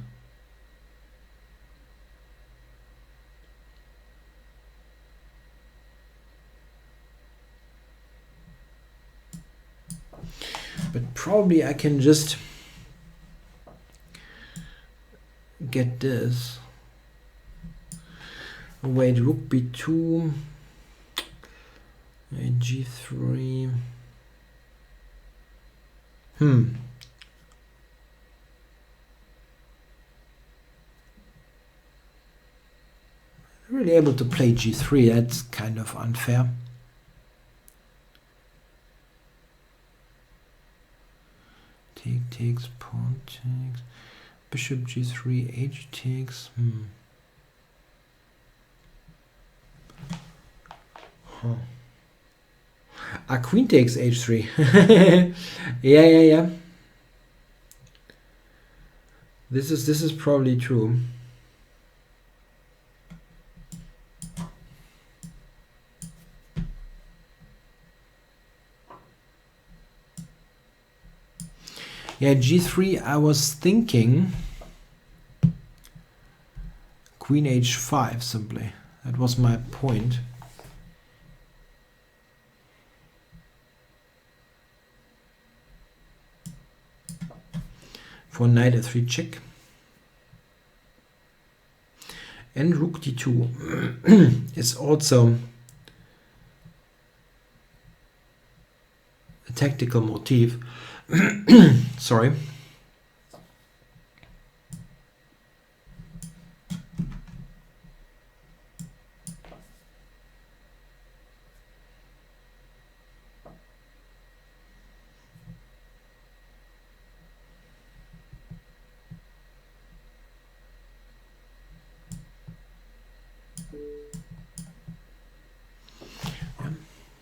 But probably I can just get this. Wait, rook b2, g3. Really able to play g3, that's kind of unfair. takes, pawn takes, bishop g3, h takes. Queen takes h3. yeah. This is probably true. Yeah, g3, I was thinking queen h5 simply. That was my point. For knight f3 check. And rook d2 is also a tactical motif. Sorry.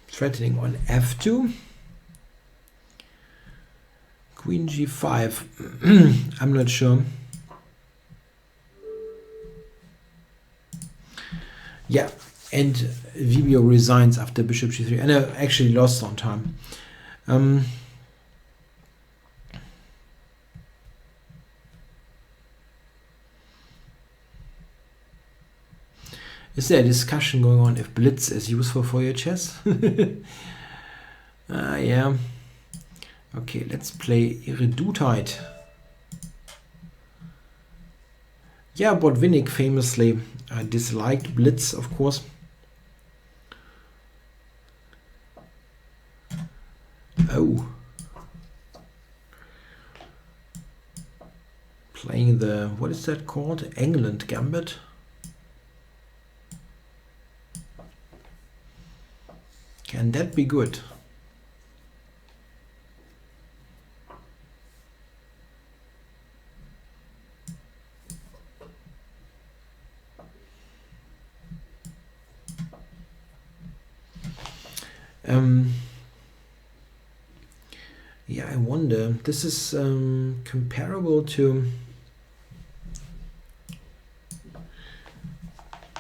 Threatening on f2. Queen g5. I'm not sure. Yeah, and Vibio resigns after bishop g3, and I actually lost on time. Is there a discussion going on if Blitz is useful for your chess? Yeah. Okay, let's play Irreduutheit. Yeah, Botvinnik famously disliked Blitz, of course. Oh. Playing the, what is that called? England Gambit. Can that be good? Yeah, I wonder. This is comparable to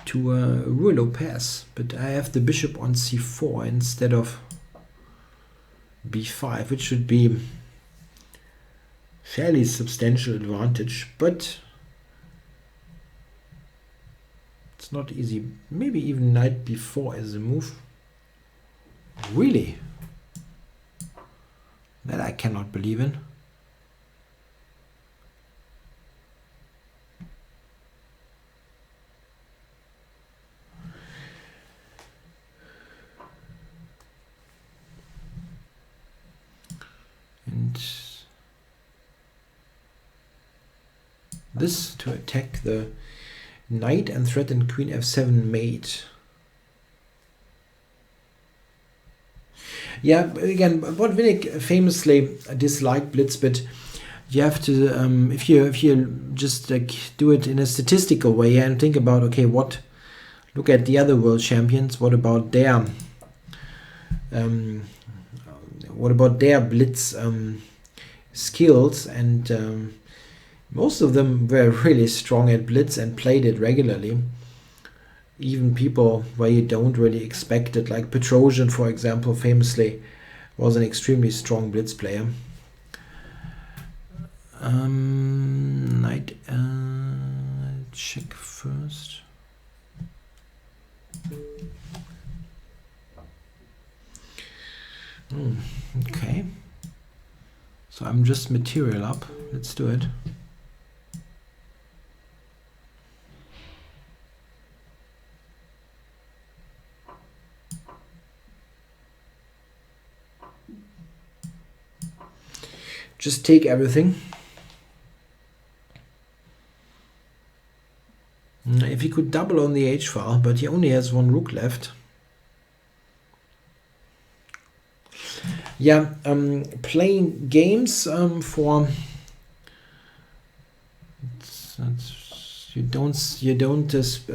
Ruy Lopez, but I have the bishop on c4 instead of b5, which should be fairly substantial advantage, but it's not easy. Maybe even knight b4 is a move. Really? That I cannot believe in. And this to attack the knight and threaten queen f7 mate. Yeah, again, Botvinnik famously disliked Blitz, but you have to, if you just like do it in a statistical way and think about, okay, look at the other world champions, what about their Blitz skills, and most of them were really strong at Blitz and played it regularly. Even people where you don't really expect it, like Petrosian, for example, famously was an extremely strong Blitz player. Knight check first. Okay. So I'm just material up. Let's do it. Just take everything. If he could double on the h-file, but he only has one rook left. Yeah, playing games for you don't just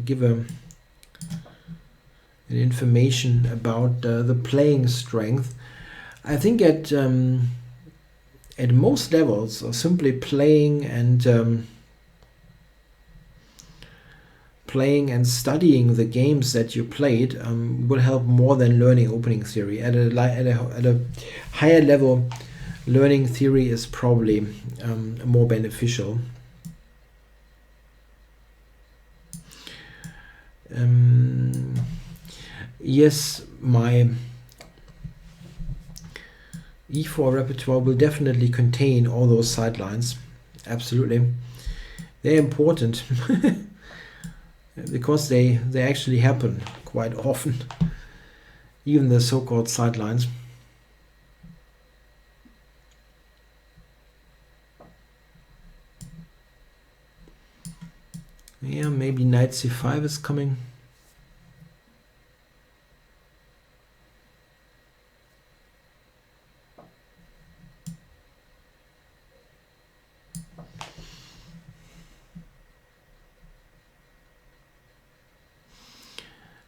give an information about the playing strength. I think at most levels, or simply playing and studying the games that you played will help more than learning opening theory. At a higher level, learning theory is probably more beneficial. Yes, my e4 repertoire will definitely contain all those sidelines. Absolutely. They're important because they actually happen quite often, even the so-called sidelines. Yeah, maybe knight c5 is coming.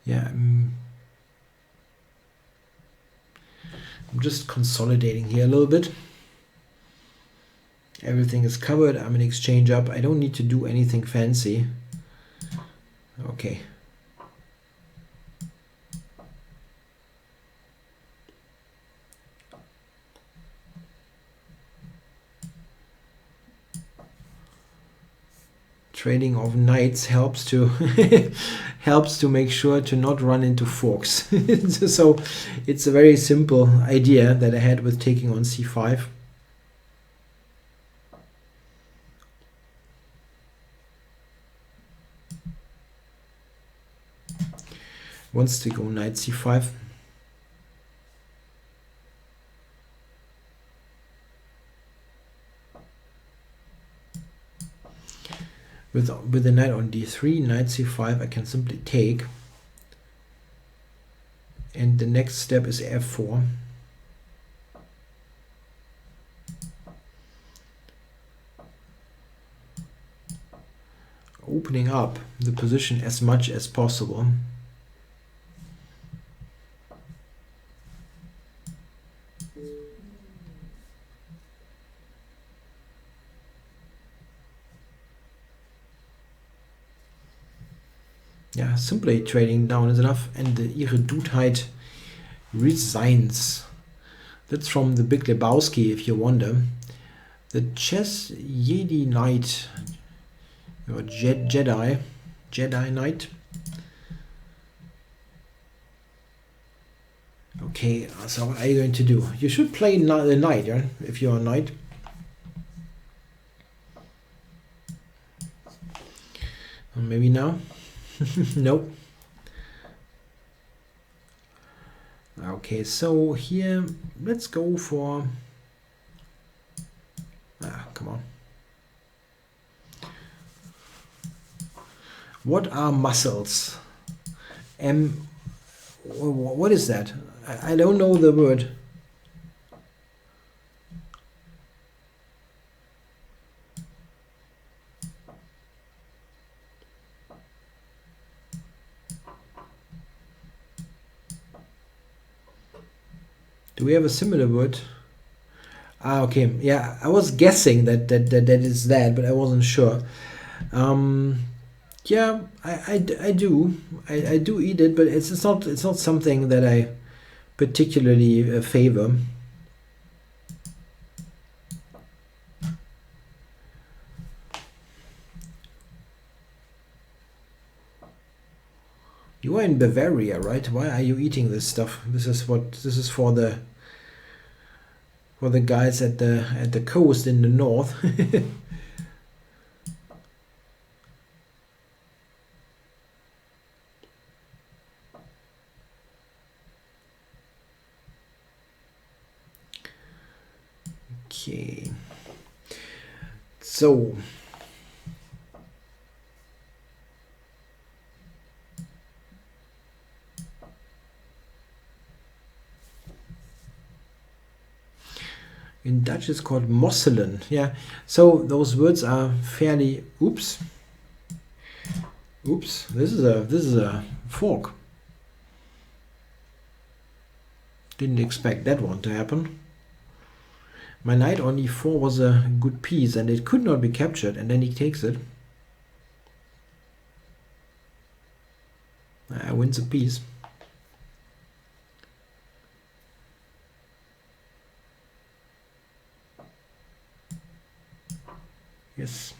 Yeah, I'm just consolidating here a little bit. Everything is covered. I'm in exchange up. I don't need to do anything fancy. Okay. Trading of knights helps to helps to make sure to not run into forks. So it's a very simple idea that I had with taking on c5. Wants to go knight c5. With the knight on d3, knight c5, I can simply take. And the next step is f4. Opening up the position as much as possible. Yeah, simply trading down is enough, and the Ihre Dudheit resigns. That's from the Big Lebowski, if you wonder. The Chess Jedi Knight, or Jedi Knight. Okay, so what are you going to do? You should play the knight, yeah, if you're a knight. Maybe now. Nope. Okay, so here let's go for come on. What are muscles? What is that? I don't know the word. Do we have a similar word? Okay, yeah, I was guessing that is that, but I wasn't sure. Yeah, I do eat it, but it's not something that I particularly favor. You are in Bavaria, right? Why are you eating this stuff? This is for the guys at the coast in the north. Okay. So Actually, it's called Mosselen. Yeah. So those words are fairly. Oops. Oops. This is a fork. Didn't expect that one to happen. My knight on e4 was a good piece, and it could not be captured, and then he takes it. Wins a piece. Yes.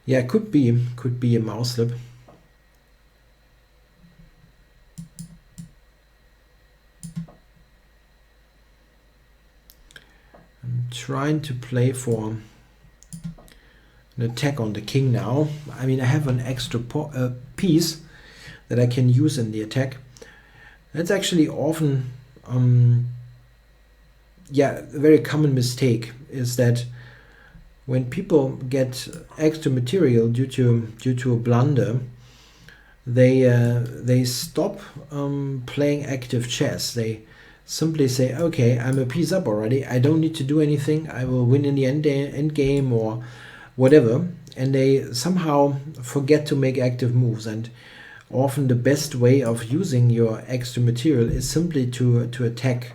Yeah, could be a mouse slip. I'm trying to play for an attack on the king now. I mean, I have an extra piece that I can use in the attack. That's actually often, yeah, a very common mistake is that when people get extra material due to a blunder, they stop playing active chess. They simply say, okay, I'm a piece up already. I don't need to do anything. I will win in the end game or whatever. And they somehow forget to make active moves. And often the best way of using your extra material is simply to attack,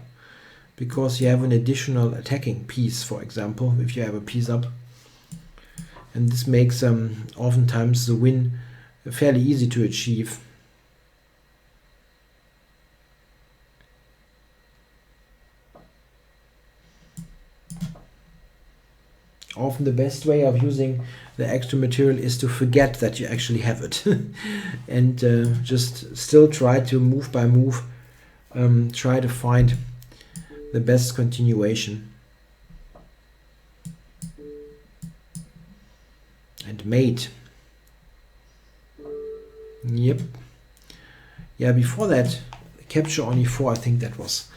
because you have an additional attacking piece, for example, if you have a piece up. And this makes oftentimes the win fairly easy to achieve. Often the best way of using the extra material is to forget that you actually have it and just still try to move by move try to find the best continuation. And mate. Yep. Yeah, before that capture on e4, I think that was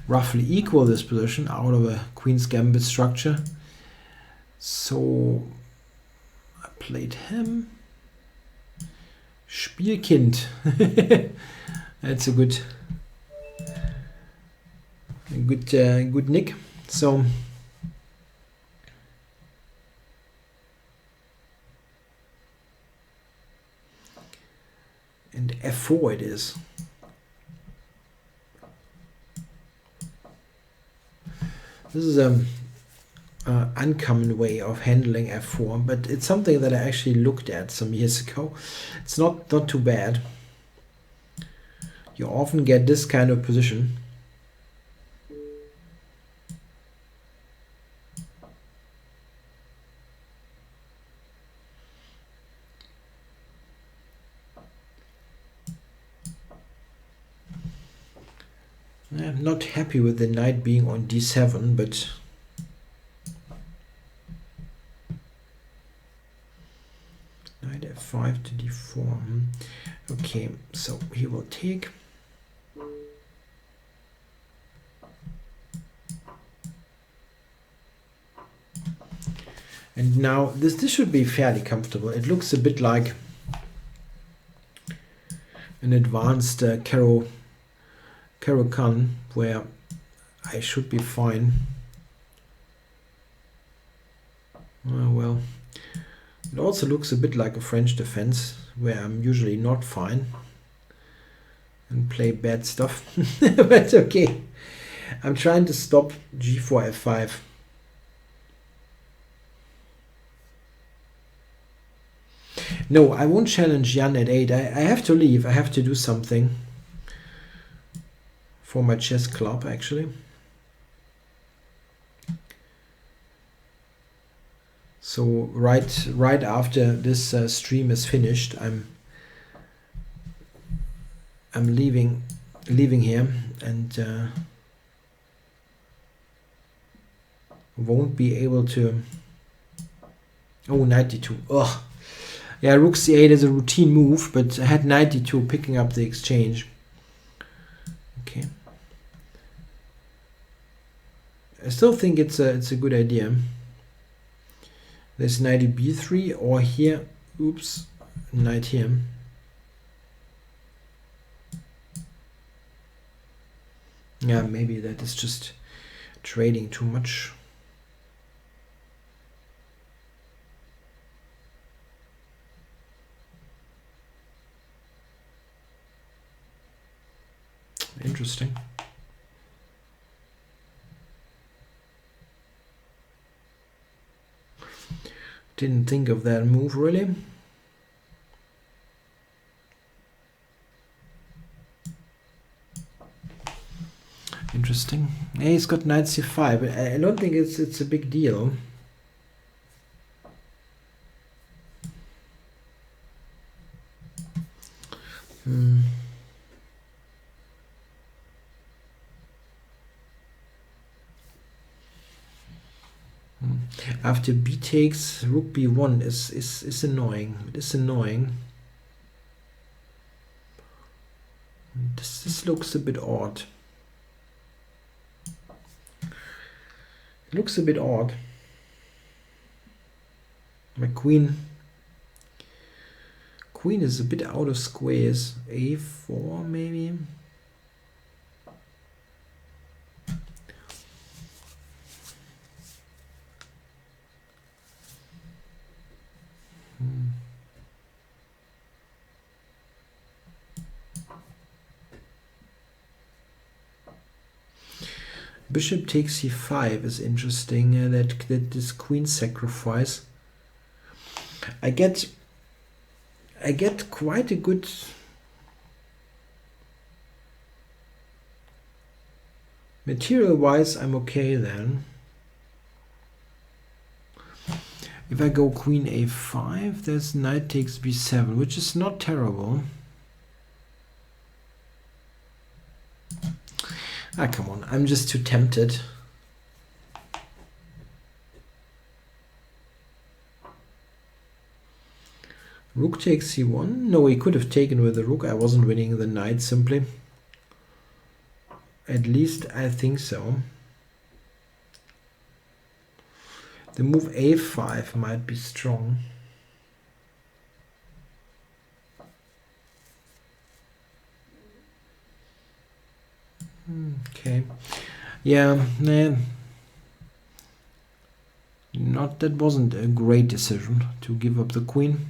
roughly equal, this position, out of a Queen's Gambit structure. So I played him. Spielkind. That's a good nick. So and f4 it is. This is an uncommon way of handling f4, but it's something that I actually looked at some years ago. It's not too bad. You often get this kind of position. I'm not happy with the knight being on d7, but knight f5 to d4. Okay, so he will take. And now this should be fairly comfortable. It looks a bit like an advanced Caro-Kann, where I should be fine. Well, it also looks a bit like a French defense, where I'm usually not fine and play bad stuff. But okay, I'm trying to stop g4 f5. No, I won't challenge Jan at 8. I have to leave. I have to do something for my chess club, actually. So right after this stream is finished, I'm leaving here and won't be able to. Oh, 92. Ugh. Yeah, rook c8 is a routine move, but I had 92 picking up the exchange. Okay. I still think it's a good idea. There's knight b3, or here, oops, knight here. Yeah, maybe that is just trading too much. Interesting. Didn't think of that move really. Interesting. Yeah, he's got knight c5, but I don't think it's a big deal. After b takes, rook b1 is annoying. It is annoying. This looks a bit odd. It looks a bit odd. My queen is a bit out of squares. a4 maybe. Bishop takes c5 is interesting. That this queen sacrifice. I get quite a good material-wise. I'm okay then. If I go queen a5, there's knight takes b7, which is not terrible. Ah, come on, I'm just too tempted. Rook takes c1. No, he could have taken with the rook. I wasn't winning the knight simply. At least I think so. The move a5 might be strong. Okay. Yeah, nah. That wasn't a great decision to give up the queen.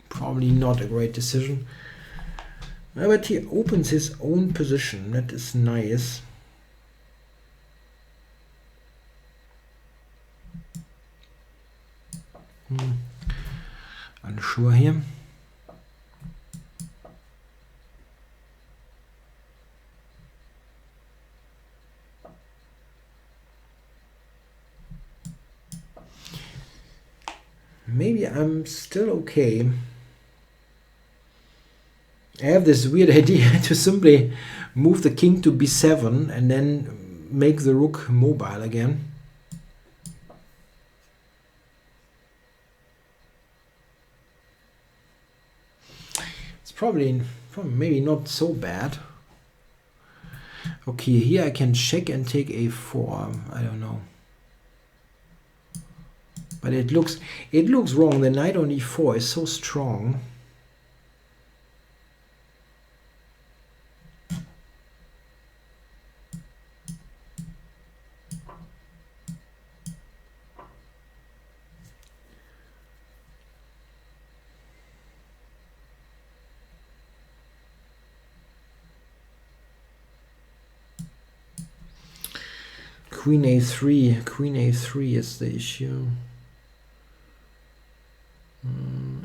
Probably not a great decision. But he opens his own position. That is nice. Unsure here. Maybe I'm still okay. I have this weird idea to simply move the king to b7 and then make the rook mobile again. It's probably maybe not so bad. Okay, here I can check and take a4. I don't know. But it looks wrong. The knight on e4 is so strong. Queen a3 is the issue.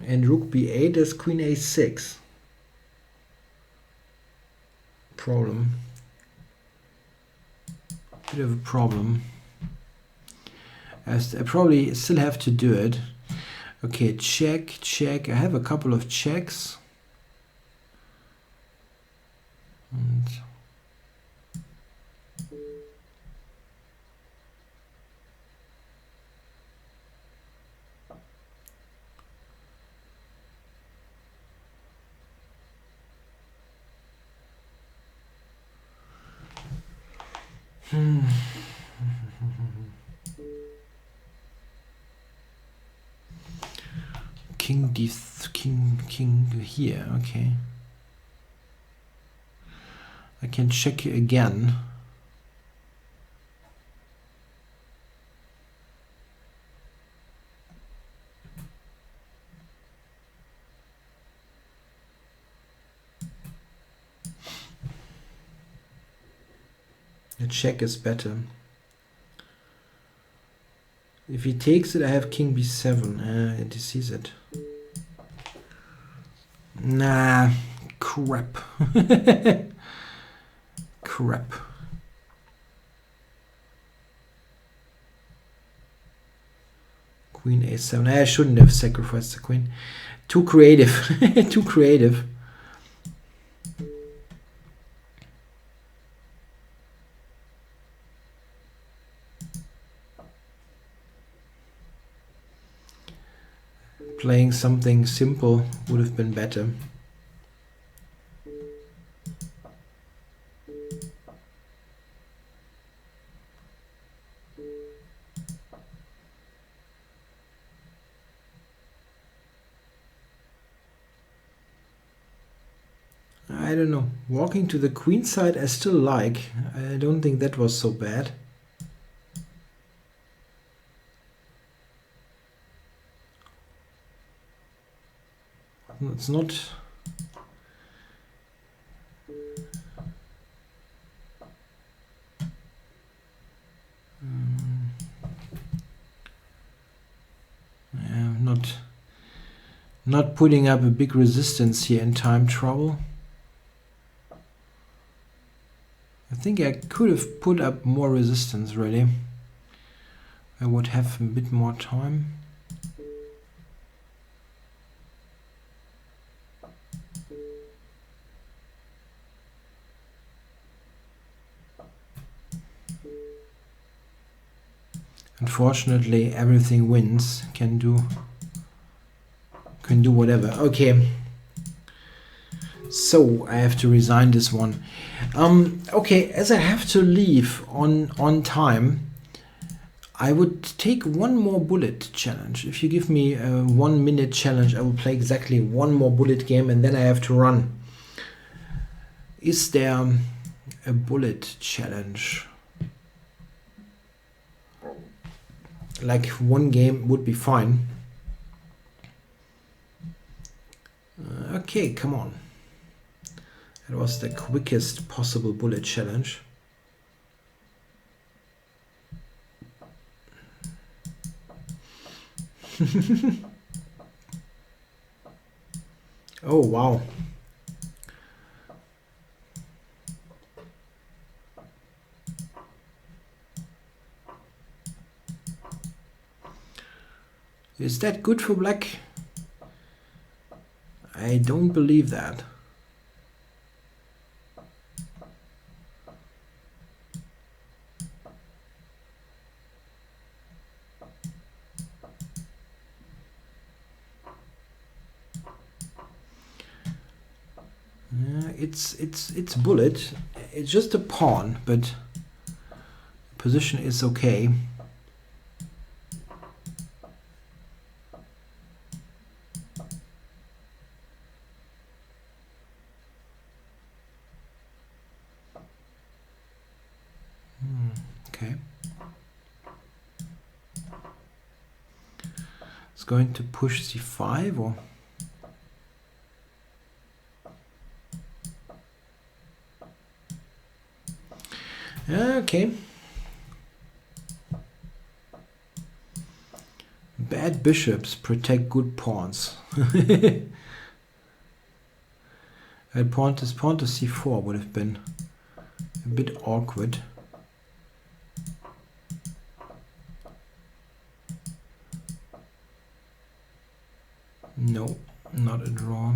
And rook b8 is queen a6. Problem. Bit of a problem. I probably still have to do it. Okay, check. I have a couple of checks. And king here, okay. I can check again. The check is better. If he takes it, I have king b7, and he sees it. Nah, crap. Crap. Queen a7. I shouldn't have sacrificed the queen. Too creative. Too creative. Playing something simple would have been better. I don't know. Walking to the queen side I still like. I don't think that was so bad. It's not. Yeah, not putting up a big resistance here in time trouble. I think I could have put up more resistance really. I would have a bit more time. Unfortunately, everything wins. Can do whatever. Okay. So I have to resign this one. Okay, as I have to leave on time, I would take one more bullet challenge. If you give me a 1 minute challenge, I will play exactly one more bullet game and then I have to run. Is there a bullet challenge? Like one game would be fine. Okay, come on. That was the quickest possible bullet challenge. Oh, wow. Is that good for black? I don't believe that. It's bullet. It's just a pawn, but position is okay. Okay. It's going to push c5 or okay. Bad bishops protect good pawns. A pawn to c4 would have been a bit awkward. No, not a draw.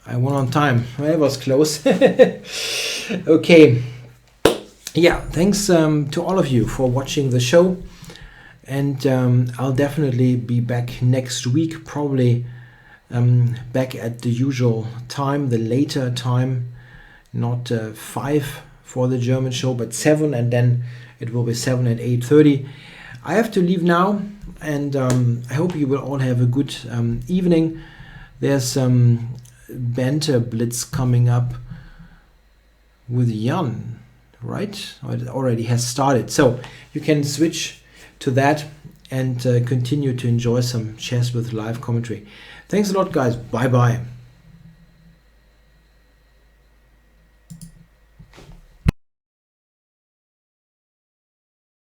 I won on time. Well, it was close. Okay. Yeah, thanks to all of you for watching the show. And I'll definitely be back next week, probably back at the usual time, the later time, not 5 for the German show, but 7, and then it will be 7 at 8:30. I have to leave now, and I hope you will all have a good evening. There's some Banter Blitz coming up with Jan, right? It already has started, so you can switch to that and continue to enjoy some chess with live commentary. Thanks a lot, guys. Bye bye.